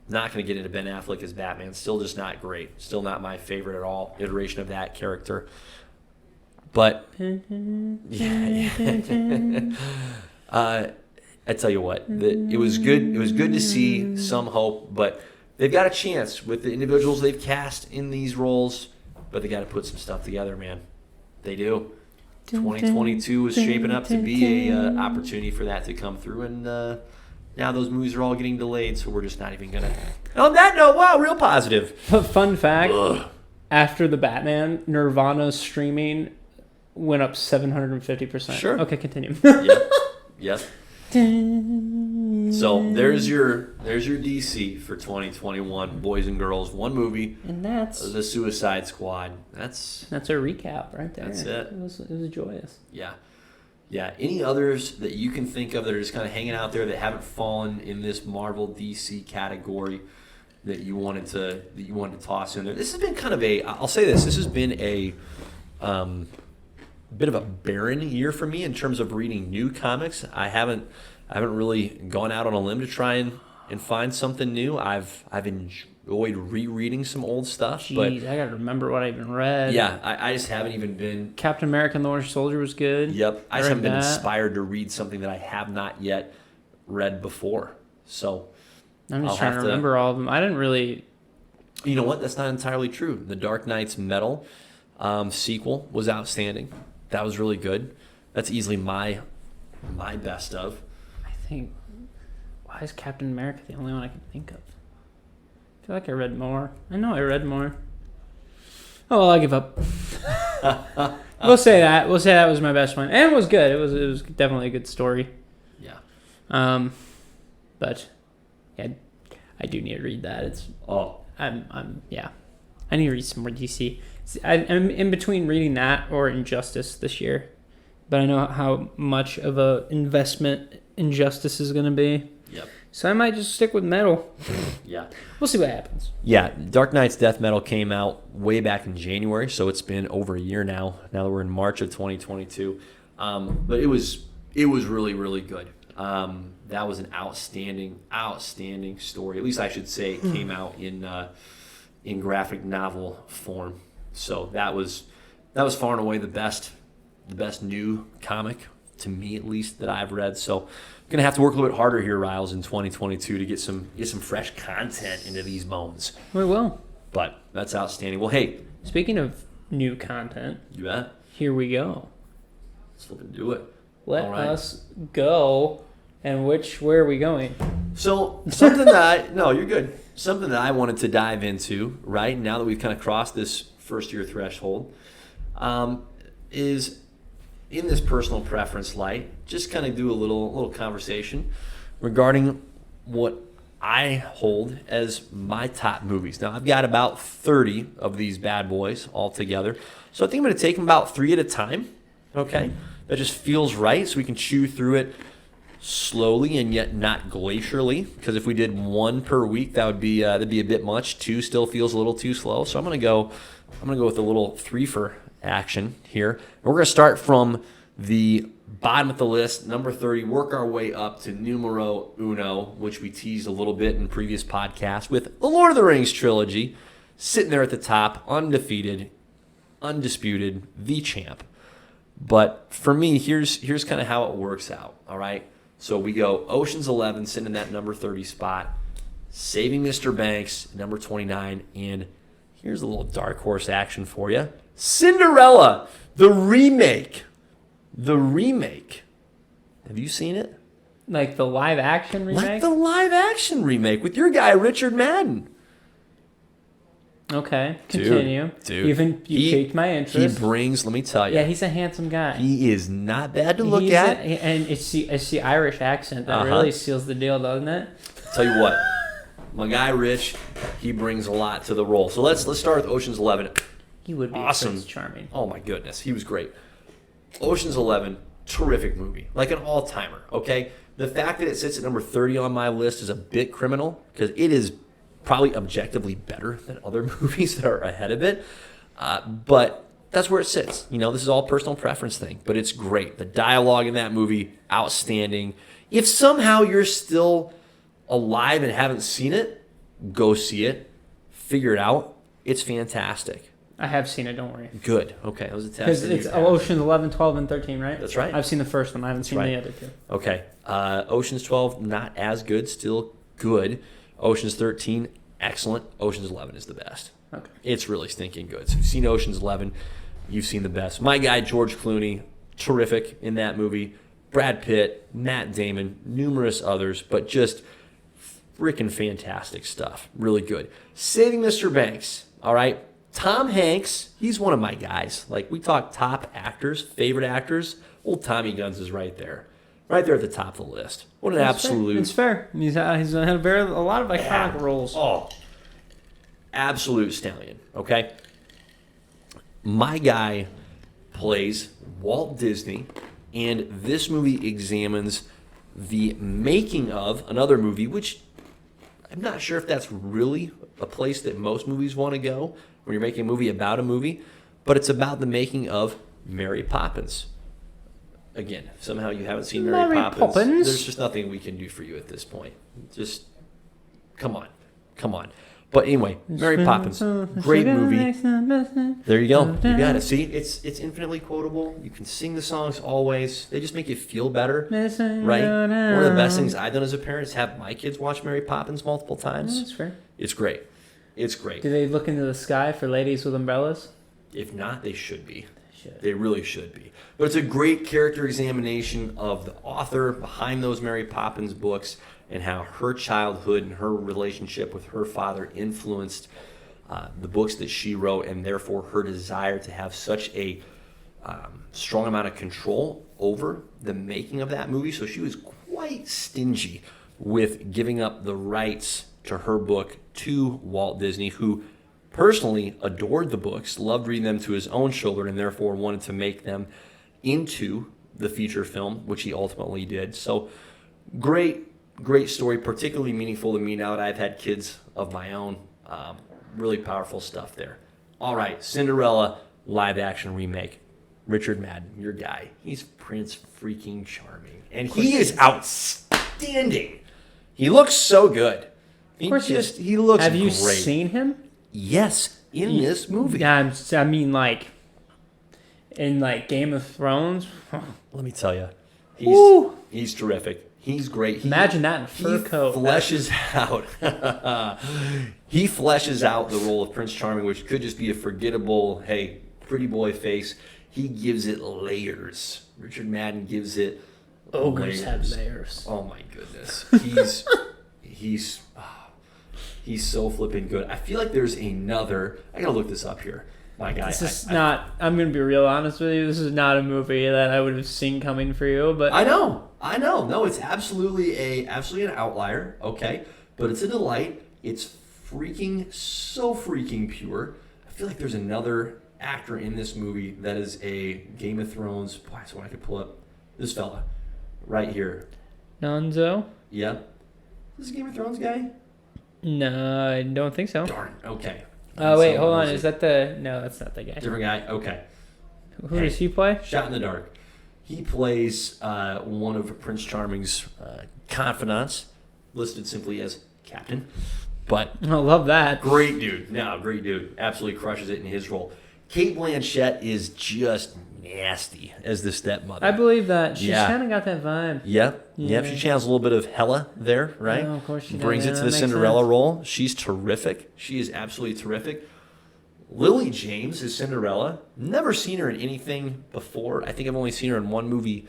B: Not going to get into Ben Affleck as Batman. Still just not great. Still not my favorite at all iteration of that character. But I tell you what, it was good. It was good to see some hope. But they've got a chance with the individuals they've cast in these roles. But they got to put some stuff together, man. They do. 2022 is shaping up to be a opportunity for that to come through, and now those movies are all getting delayed, so we're just not even gonna. On that note, wow, real positive.
A: Fun fact: after the Batman, Nirvana's streaming went up 750%.
B: Sure.
A: Okay, continue.
B: Yep. So there's your DC for 2021, boys and girls, one movie,
A: and that's
B: the Suicide Squad. That's
A: a recap right there.
B: That's it.
A: It was joyous.
B: Yeah. Any others that you can think of that are just kind of hanging out there that haven't fallen in this Marvel DC category that you wanted to toss in there? This has been kind of I'll say this. This has been a bit of a barren year for me in terms of reading new comics. I haven't really gone out on a limb to try and find something new. I've enjoyed rereading some old stuff.
A: Jeez,
B: but
A: I gotta remember what I even read.
B: Yeah, I just haven't even been.
A: Captain America and the Winter Soldier was good.
B: Yep, I just haven't been inspired to read something that I have not yet read before. So
A: I'm just trying to remember all of them. I didn't really.
B: You know what? That's not entirely true. The Dark Knight's Metal sequel was outstanding. That was really good. That's easily my best of.
A: I think, why is Captain America the only one I can think of? I feel like I read more. I know I read more. Oh, well, I give up. We'll say that. We'll say that was my best one. And it was good. It was definitely a good story.
B: Yeah.
A: But yeah, I do need to read that.
B: Yeah.
A: I need to read some more DC. I'm in between reading that or Injustice this year. But I know how much of a investment Injustice is going to be.
B: Yep.
A: So I might just stick with metal.
B: Yeah.
A: We'll see what happens.
B: Yeah, Dark Knight's Death Metal came out way back in January, so it's been over a year now. Now that we're in March of 2022. But it was really, really good. That was an outstanding story. At least I should say it came out in graphic novel form. So that was far and away the best new comic, to me at least, that I've read. So I'm gonna have to work a little bit harder here, Riles, in 2022 to get some fresh content into these bones.
A: We will.
B: But that's outstanding. Well, hey,
A: speaking of new content,
B: you bet.
A: Here we go.
B: Let's flip and do it.
A: Let us go. And where are we going?
B: So something that you're good. Something that I wanted to dive into, right now that we've kind of crossed this first year threshold, is in this personal preference light, just kind of do a little conversation regarding what I hold as my top movies. Now, I've got about 30 of these bad boys all together. So I think I'm going to take them about 3 at a time, okay? That just feels right, so we can chew through it slowly and yet not glacially, because if we did 1 per week, that'd be a bit much. 2 still feels a little too slow. So I'm going to go with a little 3-fer action here. And we're going to start from the bottom of the list, number 30, work our way up to numero uno, which we teased a little bit in previous podcasts with the Lord of the Rings trilogy, sitting there at the top, undefeated, undisputed, the champ. But for me, here's kind of how it works out, all right? So we go Ocean's 11, sitting in that number 30 spot, Saving Mr. Banks, number 29, and here's a little dark horse action for you. Cinderella, the remake. The remake. Have you seen it?
A: Like the live action remake?
B: Like the live action remake with your guy, Richard Madden.
A: Okay, continue.
B: Dude.
A: You piqued my interest.
B: He brings, let me tell you.
A: Yeah, he's a handsome guy.
B: He is not bad to look at.
A: And it's the Irish accent that really seals the deal, doesn't it?
B: Tell you what, my guy Rich, he brings a lot to the role. So let's start with Ocean's 11.
A: He would be
B: awesome.
A: Prince Charming.
B: Oh my goodness, he was great. Ocean's 11, terrific movie, like an all-timer, okay? The fact that it sits at number 30 on my list is a bit criminal because it is probably objectively better than other movies that are ahead of it. But that's where it sits. You know, this is all personal preference thing, but it's great. The dialogue in that movie, outstanding. If somehow you're still alive and haven't seen it, go see it. Figure it out. It's fantastic.
A: I have seen it, don't worry.
B: Good. Okay, that was a test.
A: Because it's Ocean's 11, 12, and 13, right?
B: That's right.
A: I've seen the first one. I haven't seen the other two.
B: Okay. Ocean's 12, not as good, still good. Ocean's 13, excellent. Ocean's 11 is the best.
A: Okay.
B: It's really stinking good. So if you've seen Ocean's 11, you've seen the best. My guy, George Clooney, terrific in that movie. Brad Pitt, Matt Damon, numerous others, but just freaking fantastic stuff. Really good. Saving Mr. Banks, all right? Tom Hanks, he's one of my guys. Like, we talk top actors, favorite actors. Old Tommy Guns is right there. Right there at the top of the list. What an absolute...
A: It's fair. He's had a lot of iconic roles.
B: Oh, absolute stallion, okay? My guy plays Walt Disney, and this movie examines the making of another movie, which I'm not sure if that's really a place that most movies want to go when you're making a movie about a movie, but it's about the making of Mary Poppins. Again, if somehow you haven't seen Mary Poppins, there's just nothing we can do for you at this point. Just, come on. But anyway, Mary Poppins, great movie. There you go. You got it. See, it's infinitely quotable. You can sing the songs always. They just make you feel better, right? One of the best things I've done as a parent is have my kids watch Mary Poppins multiple times.
A: That's fair.
B: It's great. It's great.
A: Do they look into the sky for ladies with umbrellas?
B: If not, they should be.
A: should.
B: They really should be. But it's a great character examination of the author behind those Mary Poppins books and how her childhood and her relationship with her father influenced the books that she wrote, and therefore her desire to have such a strong amount of control over the making of that movie. So she was quite stingy with giving up the rights to her book to Walt Disney, who personally adored the books, loved reading them to his own children, and therefore wanted to make them into the feature film, which he ultimately did. So great story, particularly meaningful to me now that I've had kids of my own. Really powerful stuff there. All right, Cinderella live action remake. Richard Madden, your guy. He's Prince freaking Charming. And he is outstanding. He looks so good. He looks great.
A: Have you seen him?
B: Yes, in this movie.
A: Yeah, I mean, like, in, like, Game of Thrones.
B: Let me tell you, he's terrific. He's great.
A: Imagine that in a fur coat.
B: He fleshes out the role of Prince Charming, which could just be a forgettable, hey, pretty boy face. He gives it layers. Richard Madden gives it
A: ogres have layers.
B: Oh my goodness, he's so flipping good. I feel like there's another. I gotta look this up here. My guy.
A: This is not. I'm gonna be real honest with you. This is not a movie that I would have seen coming for you. But
B: I know. No, it's absolutely an outlier. Okay, but it's a delight. It's so freaking pure. I feel like there's another actor in this movie that is a Game of Thrones. Boy, so I could pull up this fella right here.
A: Nonzo?
B: Yeah. Is this a Game of Thrones guy?
A: No, I don't think so.
B: Darn. Okay.
A: Oh, wait, hold on. Is that the... No, that's not the guy.
B: Different guy? Okay.
A: Who does he play?
B: Shot in the dark. He plays one of Prince Charming's confidants, listed simply as Captain. But
A: I love that.
B: Great dude. No, great dude. Absolutely crushes it in his role. Kate Blanchett is just nasty as the stepmother.
A: I believe that. She's kind of got that vibe.
B: Yep. She channels a little bit of Hella there, right?
A: Oh, of course she
B: brings it to the Cinderella role. She's terrific. She is absolutely terrific. Lily James is Cinderella. Never seen her in anything before. I think I've only seen her in one movie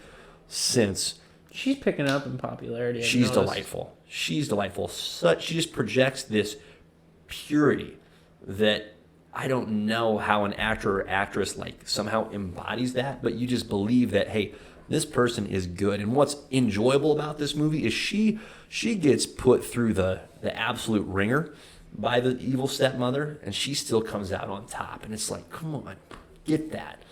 B: since.
A: She's picking up in popularity.
B: She's delightful. She just projects this purity that I don't know how an actor or actress like somehow embodies that, but you just believe that, hey, this person is good. And what's enjoyable about this movie is she gets put through the absolute ringer by the evil stepmother, and she still comes out on top. And it's like, come on, get that.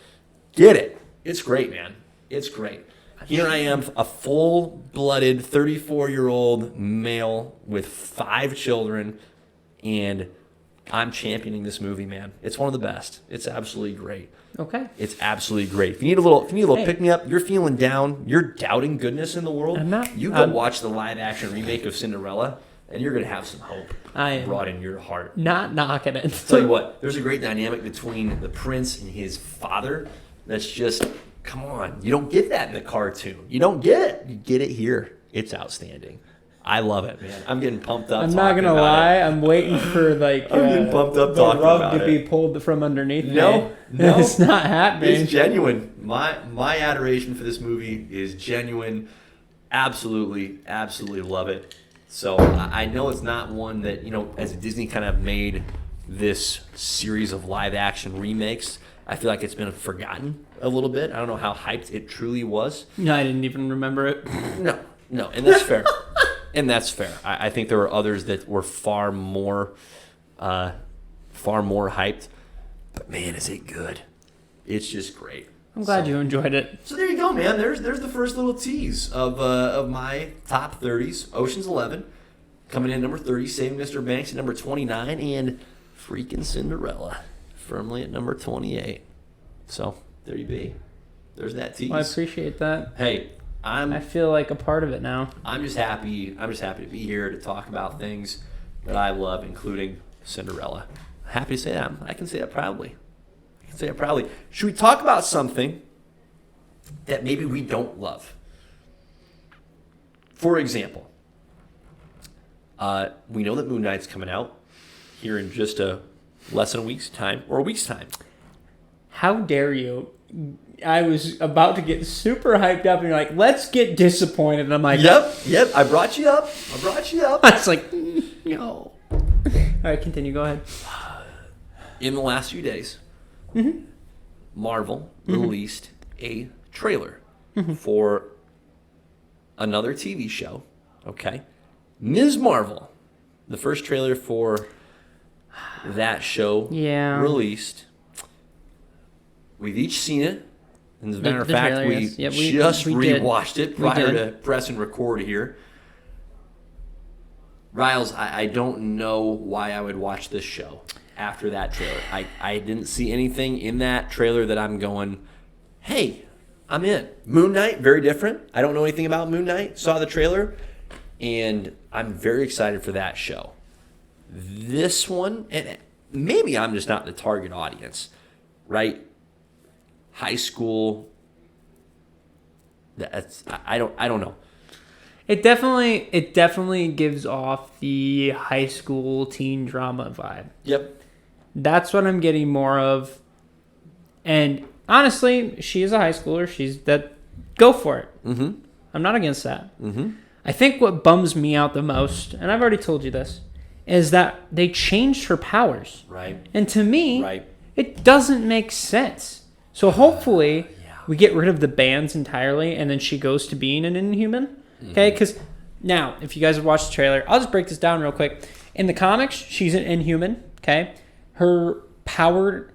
B: Get it. It's great, man. It's great. Here I am, a full-blooded 34-year-old male with 5 children, and I'm championing this movie, man. It's one of the best. It's absolutely great.
A: Okay.
B: It's absolutely great. If you need a little pick me up, you're feeling down, you're doubting goodness in the world, you go watch the live-action remake of Cinderella, and you're going to have some hope brought in your heart.
A: Not knocking it.
B: Tell you what, there's a great dynamic between the prince and his father that's just, come on, you don't get that in the cartoon. You don't get it. You get it here. It's outstanding. I love it, man. I'm getting pumped up.
A: I'm not going to lie. I'm waiting for I'm
B: getting pumped up
A: the rug to be pulled from underneath
B: No,
A: it's not happening.
B: It's genuine. My adoration for this movie is genuine. Absolutely love it. So I know it's not one that, as Disney kind of made this series of live action remakes, I feel like it's been forgotten a little bit. I don't know how hyped it truly was.
A: No, I didn't even remember it.
B: No, and that's fair. I think there were others that were far more hyped. But man, is it good. It's just great.
A: I'm glad you enjoyed it.
B: So there you go, man. There's the first little tease of my top 30s. Ocean's 11 coming in number 30, Saving Mr. Banks at number 29, and freaking Cinderella firmly at number 28. So there you be. There's that tease.
A: Well, I appreciate that.
B: Hey,
A: I feel like a part of it now.
B: I'm just happy to be here to talk about things that I love, including Cinderella. Happy to say that. I can say that proudly. Should we talk about something that maybe we don't love? For example, we know that Moon Knight's coming out here in just less than a week's time, or a week's time.
A: How dare you? I was about to get super hyped up, and you're like, let's get disappointed. And I'm like,
B: Yep. I brought you up.
A: I was like, no. All right, continue. Go ahead.
B: In the last few days, Marvel released a trailer for another TV show. Okay. Ms. Marvel. The first trailer for that show released. We've each seen it. And as a matter of fact, we just rewatched it prior to press and record here. Riles, I don't know why I would watch this show after that trailer. I didn't see anything in that trailer that I'm going, hey, I'm in. Moon Knight, very different. I don't know anything about Moon Knight. Saw the trailer, and I'm very excited for that show. This one, and maybe I'm just not the target audience, right? High school. I don't know.
A: It definitely gives off the high school teen drama vibe.
B: Yep.
A: That's what I'm getting more of. And honestly, she is a high schooler. Go for it.
B: Mm-hmm.
A: I'm not against that.
B: Mm-hmm.
A: I think what bums me out the most, and I've already told you this, is that they changed her powers.
B: Right.
A: And to me, it doesn't make sense. So hopefully we get rid of the bands entirely, and then she goes to being an Inhuman. Okay, because now, if you guys have watched the trailer, I'll just break this down real quick. In the comics, she's an Inhuman. Okay, her power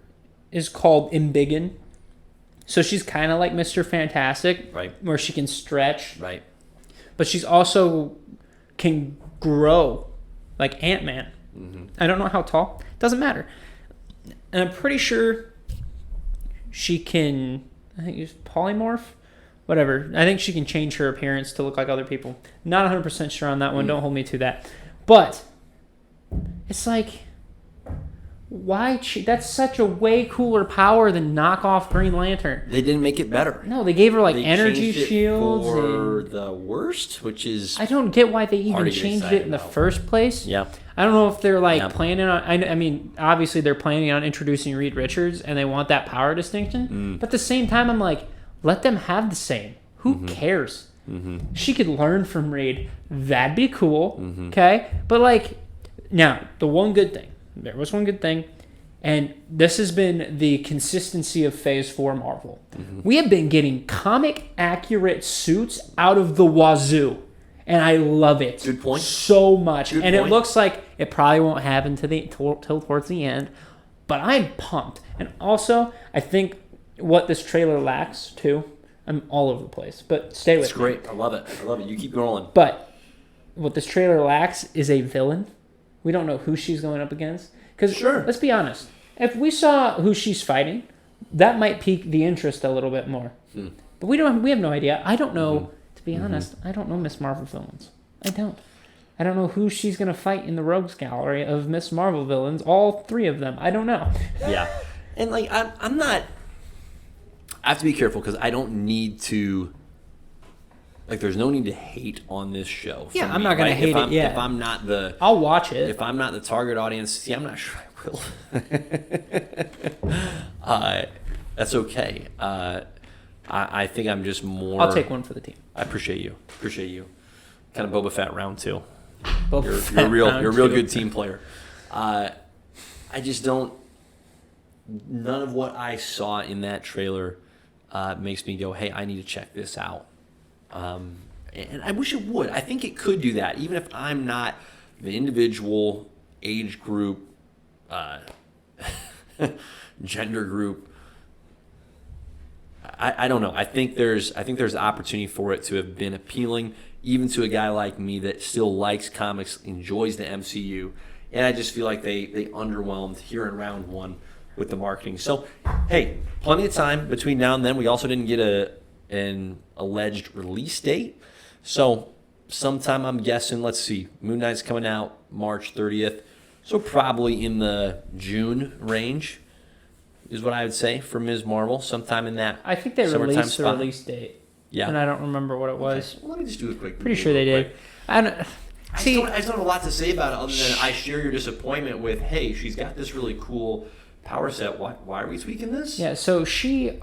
A: is called Embiggen. So she's kind of like Mr. Fantastic,
B: right?
A: Where she can stretch,
B: right?
A: But she's also can grow like Ant-Man.
B: Mm-hmm.
A: I don't know how tall. Doesn't matter. And I'm pretty sure she can, I think use polymorph. Whatever. I think she can change her appearance to look like other people. Not 100% sure on that one. Don't hold me to that. But it's like, why? That's such a way cooler power than knockoff Green Lantern.
B: They didn't make it better.
A: No, they gave her like
B: they
A: energy shields.
B: For the worst, which is
A: I don't get why they even changed it in the first place.
B: Yeah.
A: I don't know if they're like planning on. I mean, obviously they're planning on introducing Reed Richards, and they want that power distinction. But at the same time, I'm like, let them have the same. Who cares? She could learn from Reed. That'd be cool. Okay? But like, now, there was one good thing, and this has been the consistency of Phase 4 Marvel. We have been getting comic accurate suits out of the wazoo, and I love it.
B: Good point.
A: So much.
B: Good
A: and
B: point.
A: It looks like it probably won't happen till towards the end, but I'm pumped. And also, I think what this trailer lacks too, I'm all over the place, but stay with me.
B: It's great. I love it. You keep going.
A: But what this trailer lacks is a villain. We don't know who she's going up against. Because let's be honest, if we saw who she's fighting, that might pique the interest a little bit more. But we have no idea. I don't know, to be honest, I don't know Miss Marvel villains. I don't know who she's going to fight in the Rogues Gallery of Miss Marvel villains, all three of them. I don't know.
B: Yeah. And like, I'm not... I have to be careful because I don't need to... Like, there's no need to hate on this show.
A: Yeah, I'm not going to hate it yet.
B: If I'm not the...
A: I'll watch it.
B: If I'm not the target audience... See, I'm not sure I will. That's okay. I think I'm just more...
A: I'll take one for the team.
B: I appreciate you. Kind of Boba Fett round 2.
A: You're
B: a real good team player. I just don't... None of what I saw in that trailer makes me go, hey, I need to check this out. And I wish it would. I think it could do that, even if I'm not the individual age group, gender group. I don't know. I think there's opportunity for it to have been appealing, even to a guy like me that still likes comics, enjoys the MCU, and I just feel like they underwhelmed here in round 1 with the marketing. So, hey, plenty of time between now and then. We also didn't get an alleged release date. So sometime, I'm guessing, let's see, Moon Knight's coming out March 30th. So probably in the June range is what I would say for Ms. Marvel. Sometime in that
A: I think they released the release date.
B: Yeah.
A: And I don't remember what it was.
B: Okay. Well, let me just do a quick.
A: Pretty sure they did. I just
B: don't have a lot to say about it other than I share your disappointment with, hey, she's got this really cool Power set. Why are we tweaking this?
A: Yeah, so she's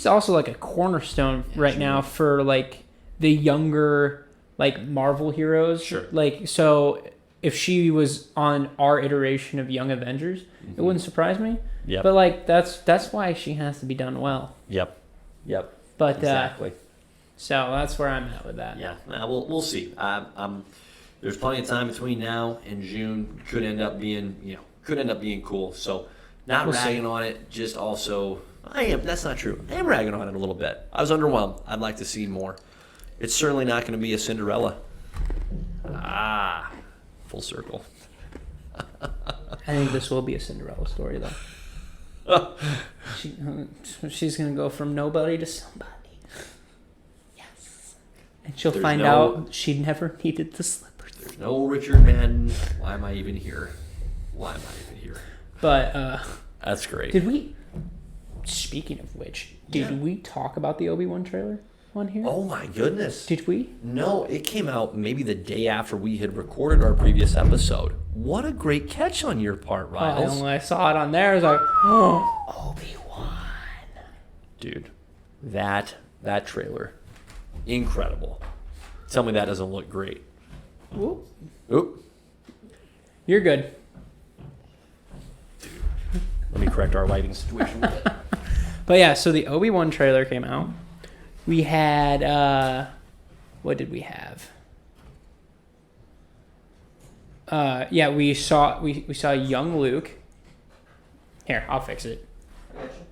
A: also like a cornerstone right now for like the younger like Marvel heroes.
B: Sure.
A: Like, so if she was on our iteration of Young Avengers, it wouldn't surprise me.
B: Yep.
A: But like that's why she has to be done well.
B: Yep.
A: But
B: exactly.
A: So that's where I'm at with that.
B: Yeah. We'll see. There's plenty of time between now and June. Could end up being cool. So not ragging on it. Just also, that's not true. I am ragging on it a little bit. I was underwhelmed. I'd like to see more. It's certainly not going to be a Cinderella. Full circle.
A: I think this will be a Cinderella story, though. She's going to go from nobody to somebody. Yes. And she'll find out she never needed the slippers.
B: There's no Richard Madden. Why am I even here?
A: But,
B: that's great.
A: Speaking of which, did we talk about the Obi-Wan trailer on here?
B: Oh my goodness.
A: Did we?
B: No, it came out maybe the day after we had recorded our previous episode. What a great catch on your part, Riles.
A: When I saw it on there, I was like, oh, Obi-Wan.
B: Dude, that trailer, incredible. Tell me that doesn't look great. Oop.
A: You're good.
B: Dude, let me correct our lighting situation.
A: But yeah, so the Obi-Wan trailer came out. We had, what did we have? We saw young Luke. Here, I'll fix it.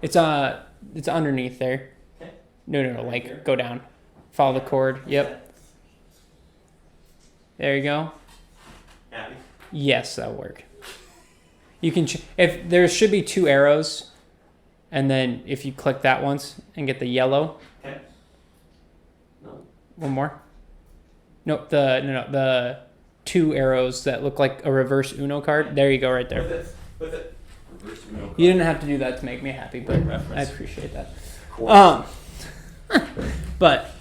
A: It's underneath there. No, like go down. Follow the cord. Yep. There you go.
B: Happy?
A: Yes, that'll work. You can if there should be 2 arrows, and then if you click that once and get the yellow.
B: Okay. No.
A: One more. Nope. The 2 arrows that look like a reverse Uno card. There you go, right there.
B: With it. Reverse Uno card.
A: You didn't have to do that to make me happy, but I appreciate that.
B: Cool.
A: But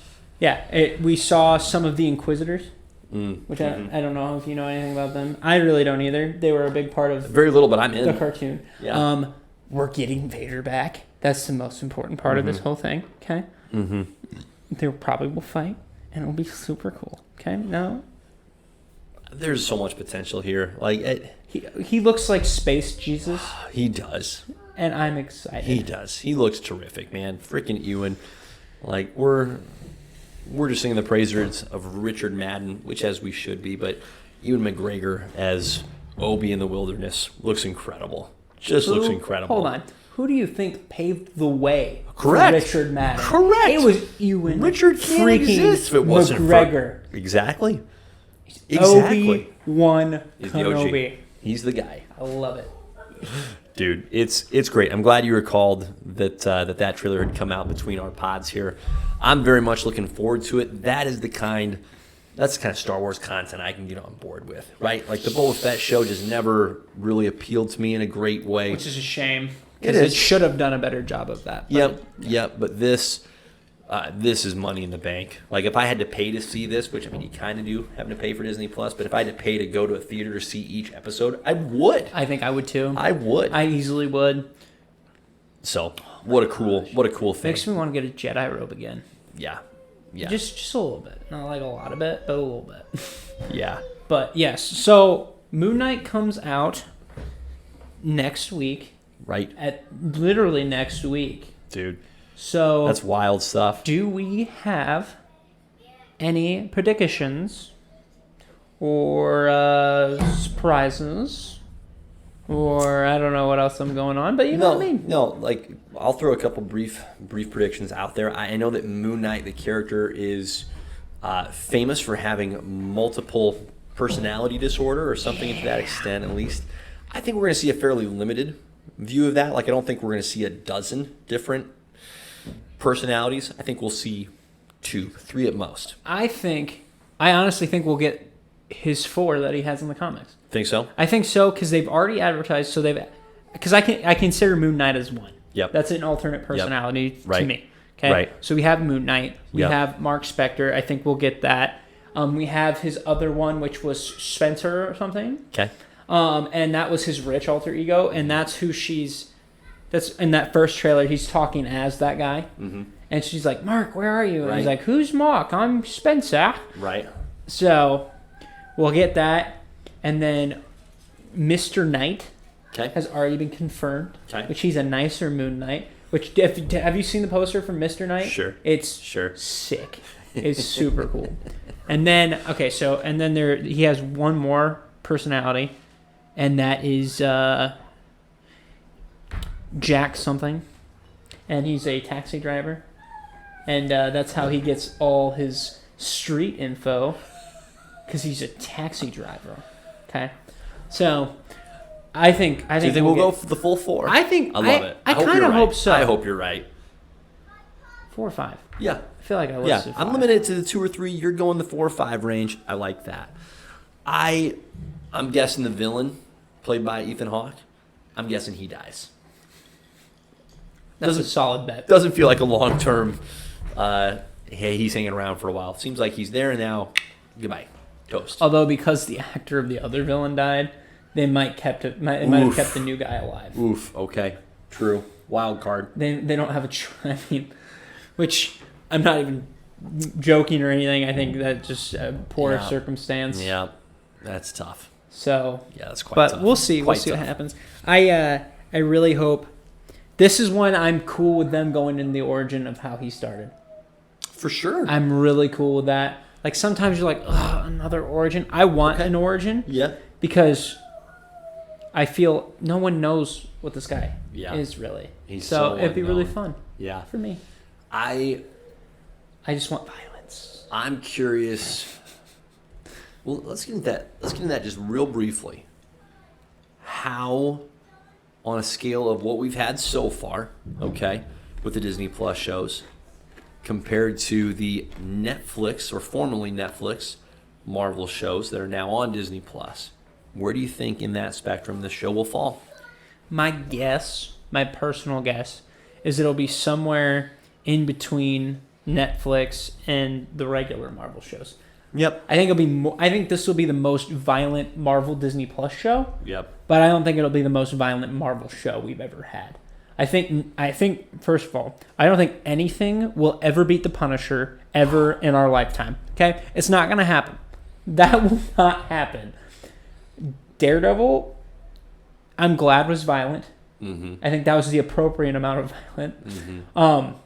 A: yeah, we saw some of the Inquisitors, which I don't know if you know anything about them. I really don't either. They were a big part of
B: very little, but I'm in
A: the cartoon.
B: Yeah.
A: We're getting Vader back. That's the most important part of this whole thing. Okay. They probably will fight, and it'll be super cool. Okay. No.
B: There's so much potential here. Like
A: he looks like Space Jesus.
B: He does.
A: And I'm excited.
B: He does. He looks terrific, man. Freaking Ewan. Like we're just singing the praises of Richard Madden, which as we should be, but Ewan McGregor as Obi in the Wilderness looks incredible. Looks incredible.
A: Hold on. Who do you think paved the way
B: Correct.
A: for Richard Madden?
B: Correct.
A: It was Ewan
B: Richard can't exist if it wasn't
A: McGregor.
B: Exactly.
A: Obi-Wan
B: He's
A: Kenobi.
B: the OG. He's the guy.
A: I love it.
B: Dude, it's great. I'm glad you recalled that trailer had come out between our pods here. I'm very much looking forward to it. That's the kind of Star Wars content I can get on board with, right? Like the Boba Fett show just never really appealed to me in a great way.
A: Which is a shame. Because it should have done a better job of that. But.
B: Yep. But this is money in the bank. Like if I had to pay to see this, which I mean you kind of do, having to pay for Disney Plus, but if I had to pay to go to a theater to see each episode, I would.
A: I think I would too.
B: I would.
A: I easily would.
B: So what a cool thing.
A: Makes me want to get a Jedi robe again.
B: Yeah.
A: Just a little bit. Not like a lot of it, but a little bit.
B: Yeah.
A: But yes, so Moon Knight comes out next week.
B: Right.
A: Literally next week.
B: Dude.
A: So
B: that's wild stuff.
A: Do we have any predictions or surprises? Or I don't know what else I'm going on, but you know what I mean.
B: No, like I'll throw a couple brief predictions out there. I know that Moon Knight, the character, is famous for having multiple personality disorder or something to that extent, at least. I think we're going to see a fairly limited view of that. Like I don't think we're going to see a dozen different personalities. I think we'll see 2, 3 at most.
A: I honestly think we'll get his 4 that he has in the comics.
B: Think so?
A: I think so because they've already advertised. Because I consider Moon Knight as one.
B: Yep.
A: That's an alternate personality to me. Okay.
B: Right.
A: So we have Moon Knight. We have Mark Spector. I think we'll get that. We have his other one, which was Spencer or something.
B: Okay.
A: And that was his rich alter ego, and that's who that's in that first trailer, he's talking as that guy. Mm-hmm. And she's like, Mark, where are you? And he's like, who's Mark? I'm Spencer.
B: Right.
A: So we'll get that. And then Mr. Knight has already been confirmed, which he's a nicer Moon Knight. Which have you seen the poster from Mr. Knight?
B: Sure.
A: It's sick. It's super cool. And then he has one more personality, and that is Jack something, and he's a taxi driver, and that's how he gets all his street info, because he's a taxi driver. Okay, so I think.
B: Do you think we'll go for the full 4?
A: I think.
B: I love it.
A: I kind of hope so.
B: I hope you're right.
A: 4 or 5.
B: Yeah.
A: I feel like I listed 5.
B: I'm limited to the 2 or 3. You're going the 4 or 5 range. I like that. I'm guessing the villain, played by Ethan Hawke, I'm guessing he dies.
A: That's a solid bet.
B: Doesn't feel like a long-term, hey, he's hanging around for a while. Seems like he's there now. Goodbye. Toast.
A: Although because the actor of the other villain died, they might have kept the new guy alive.
B: Oof. Okay. True. Wild card.
A: They don't have which I'm not even joking or anything. I think that's just a poor circumstance.
B: Yeah. That's tough.
A: So
B: yeah, that's quite tough.
A: But we'll see. We'll see what happens. I really hope. This is when I'm cool with them going in the origin of how he started.
B: For sure.
A: I'm really cool with that. Like, sometimes you're like, ugh, another origin. I want an origin.
B: Yeah.
A: Because I feel no one knows what this guy is really. So it'd be really fun.
B: Yeah.
A: For me. I just want violence.
B: I'm curious. Well, let's get into that. Let's get into that just real briefly. How, on a scale of what we've had so far, okay, with the Disney Plus shows, compared to the Netflix, or formerly Netflix, Marvel shows that are now on Disney Plus, where do you think in that spectrum this show will fall?
A: My personal guess, is it'll be somewhere in between Netflix and the regular Marvel shows.
B: Yep.
A: I think this will be the most violent Marvel Disney Plus show.
B: Yep.
A: But I don't think it'll be the most violent Marvel show we've ever had. I think first of all, I don't think anything will ever beat the Punisher ever in our lifetime. Okay? It's not going to happen. That will not happen. Daredevil, I'm glad was violent. Mm-hmm. I think that was the appropriate amount of violent. Mm-hmm.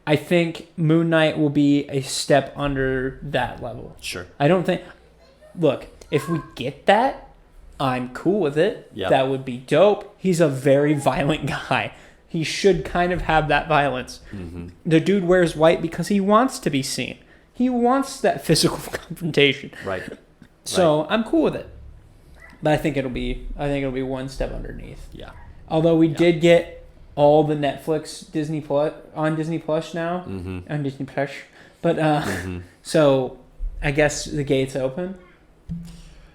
A: I think Moon Knight will be a step under that level.
B: Sure.
A: I don't think... Look, if we get that, I'm cool with it. Yep. That would be dope. He's a very violent guy. He should kind of have that violence. Mm-hmm. The dude wears white because he wants to be seen. He wants that physical confrontation.
B: Right.
A: So I'm cool with it. But I think it'll be one step underneath.
B: Yeah.
A: Although we did get all the Netflix Disney Plus on Disney Plus now, on Disney Plus, but so I guess the gate's open,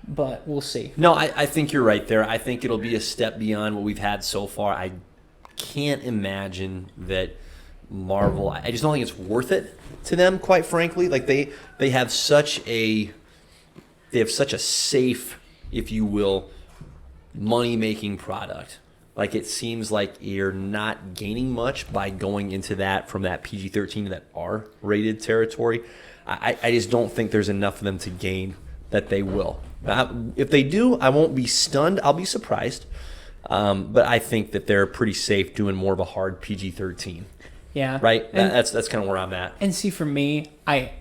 A: but we'll see.
B: No, I think you're right there. I think it'll be a step beyond what we've had so far. I can't imagine that Marvel. I just don't think it's worth it to them, quite frankly. Like they have such a safe, if you will, money-making product. Like, it seems like you're not gaining much by going into that from that PG-13 to that R-rated territory. I just don't think there's enough of them to gain that they will. If they do, I won't be stunned. I'll be surprised. But I think that they're pretty safe doing more of a hard PG-13.
A: Yeah.
B: Right? That's kind of where I'm at.
A: And see, for me, I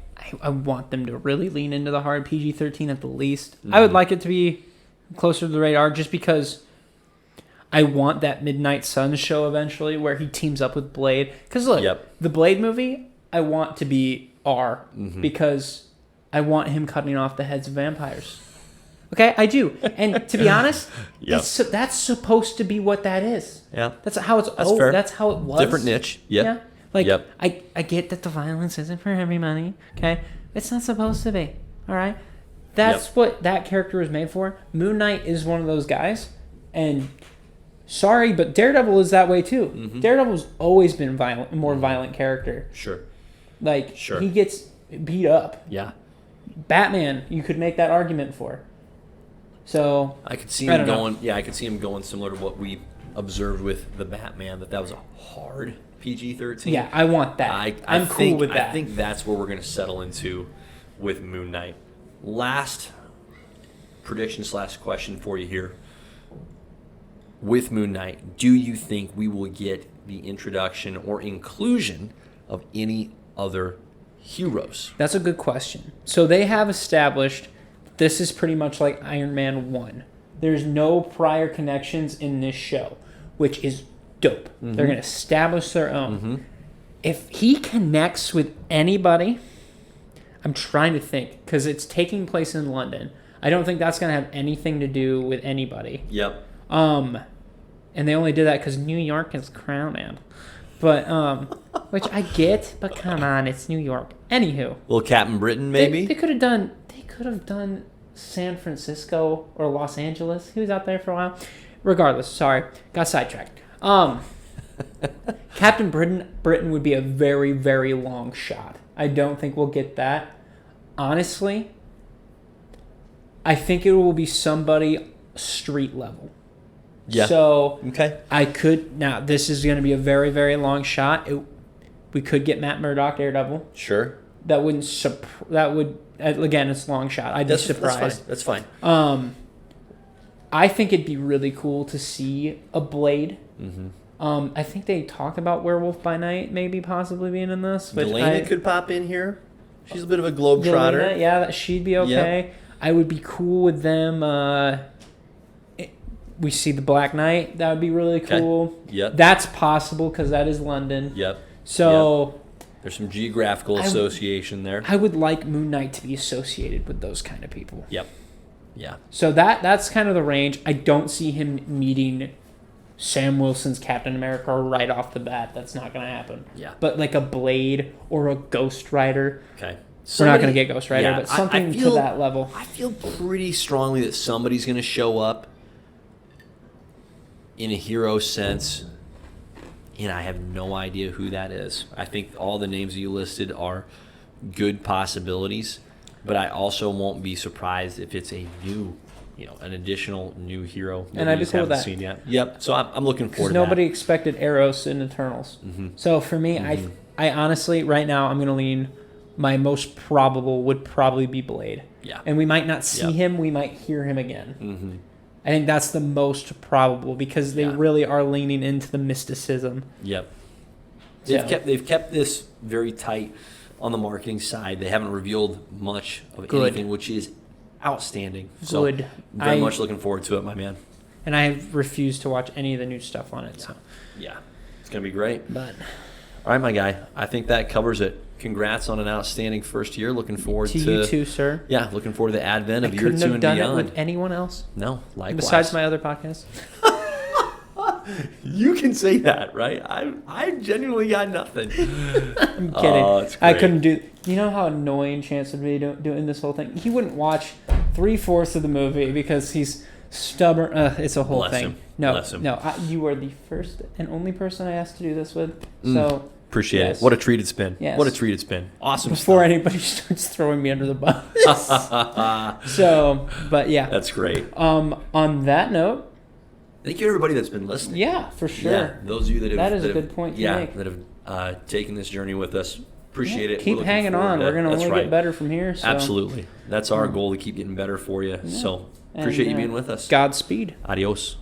A: want them to really lean into the hard PG-13 at the least. Mm-hmm. I would like it to be closer to the rated R just because I want that Midnight Suns show eventually where he teams up with Blade. Because look, the Blade movie, I want to be R because I want him cutting off the heads of vampires. Okay, I do. And to be honest, that's supposed to be what that is.
B: Yeah.
A: That's how it's.
B: Fair.
A: That's how it was.
B: Different niche. Yeah.
A: Like, I get that the violence isn't for everybody. Okay, it's not supposed to be. All right, that's what that character was made for. Moon Knight is one of those guys, and sorry, but Daredevil is that way too. Mm-hmm. Daredevil's always been violent, a more violent character.
B: Sure.
A: Like he gets beat up.
B: Yeah.
A: Batman, you could make that argument for. So
B: I could see him going. Yeah, I could see him going similar to what we observed with the Batman. That was a hard PG-13.
A: Yeah, I want that. I'm cool with that.
B: I think that's where we're going to settle into with Moon Knight. Last prediction / question for you here. With Moon Knight, do you think we will get the introduction or inclusion of any other heroes?
A: That's a good question. So they have established this is pretty much like Iron Man 1. There's no prior connections in this show, which is dope. Mm-hmm. They're going to establish their own. Mm-hmm. If he connects with anybody, I'm trying to think, because it's taking place in London. I don't think that's going to have anything to do with anybody.
B: Yep.
A: And they only did that because New York is crowded. But, which I get, but come on, it's New York. Anywho.
B: Little Captain Britain, maybe?
A: They could have done San Francisco or Los Angeles. He was out there for a while. Regardless, sorry. Got sidetracked. Captain Britain would be a very, very long shot. I don't think we'll get that. Honestly, I think it will be somebody street level.
B: Yeah.
A: So
B: okay.
A: Now this is going to be a very, very long shot. We could get Matt Murdock, Daredevil.
B: Sure.
A: That would again, it's a long shot. I'd be surprised.
B: That's fine.
A: I think it'd be really cool to see a Blade.
B: Mm-hmm.
A: I think they talked about Werewolf by Night maybe possibly being in this.
B: Delaney could pop in here. She's a bit of a globetrotter.
A: Yeah, she'd be okay. Yep. I would be cool with them. We see the Black Knight. That would be really cool.
B: Okay. Yep.
A: That's possible because that is London.
B: Yep.
A: So
B: there's some geographical association there.
A: I would like Moon Knight to be associated with those kind of people.
B: Yep. Yeah.
A: So that's kind of the range. I don't see him meeting Sam Wilson's Captain America right off the bat. That's not going to happen.
B: Yeah.
A: But like a Blade or a Ghost Rider.
B: Okay.
A: We're not going to get Ghost Rider, but something to that level.
B: I feel pretty strongly that somebody's going to show up in a hero sense, and I have no idea who that is. I think all the names that you listed are good possibilities, but I also won't be surprised if it's a new, an additional new hero that
A: and
B: we
A: I
B: just
A: haven't
B: haven't seen yet. Yep. So I'm looking forward to that.
A: Nobody expected Eros in Eternals.
B: Mm-hmm.
A: So for me, mm-hmm. I honestly, right now, I'm going to lean. My most probable would probably be Blade.
B: Yeah.
A: And we might not see him. We might hear him again.
B: Mm-hmm.
A: I think that's the most probable because they really are leaning into the mysticism.
B: Yep. They've kept this very tight on the marketing side. They haven't revealed much of anything, which is outstanding. So
A: Good.
B: Very much looking forward to it, my man.
A: And I refuse to watch any of the new stuff on it.
B: Yeah.
A: So
B: Yeah. It's going to be great.
A: But
B: all right, my guy. I think that covers it. Congrats on an outstanding first year. Looking forward to
A: you too, sir.
B: Yeah, looking forward to the advent of year 2 and beyond.
A: I couldn't have done it with anyone else.
B: No, likewise.
A: Besides my other podcast.
B: You can say that, right? I genuinely got nothing.
A: I'm kidding.
B: Oh, it's great.
A: I couldn't do. You know how annoying Chance would be doing this whole thing. He wouldn't watch 3/4 of the movie because he's stubborn. It's a whole thing.
B: Bless him.
A: No. You are the first and only person I asked to do this with. So.
B: Appreciate it. What a treat it's been.
A: Yes.
B: What a treat it's been. Awesome
A: Before
B: stuff.
A: anybody starts throwing me under the bus. So, but yeah.
B: That's great.
A: On that note.
B: Thank you to everybody that's been listening.
A: Yeah, for sure.
B: Yeah, those of you that have...
A: That is a good point to make.
B: that have taken this journey with us. Appreciate it.
A: Keep hanging on. We're going to only get better from here. So.
B: Absolutely. That's our goal, to keep getting better for you. Yeah. So, appreciate you being with us.
A: Godspeed.
B: Adios.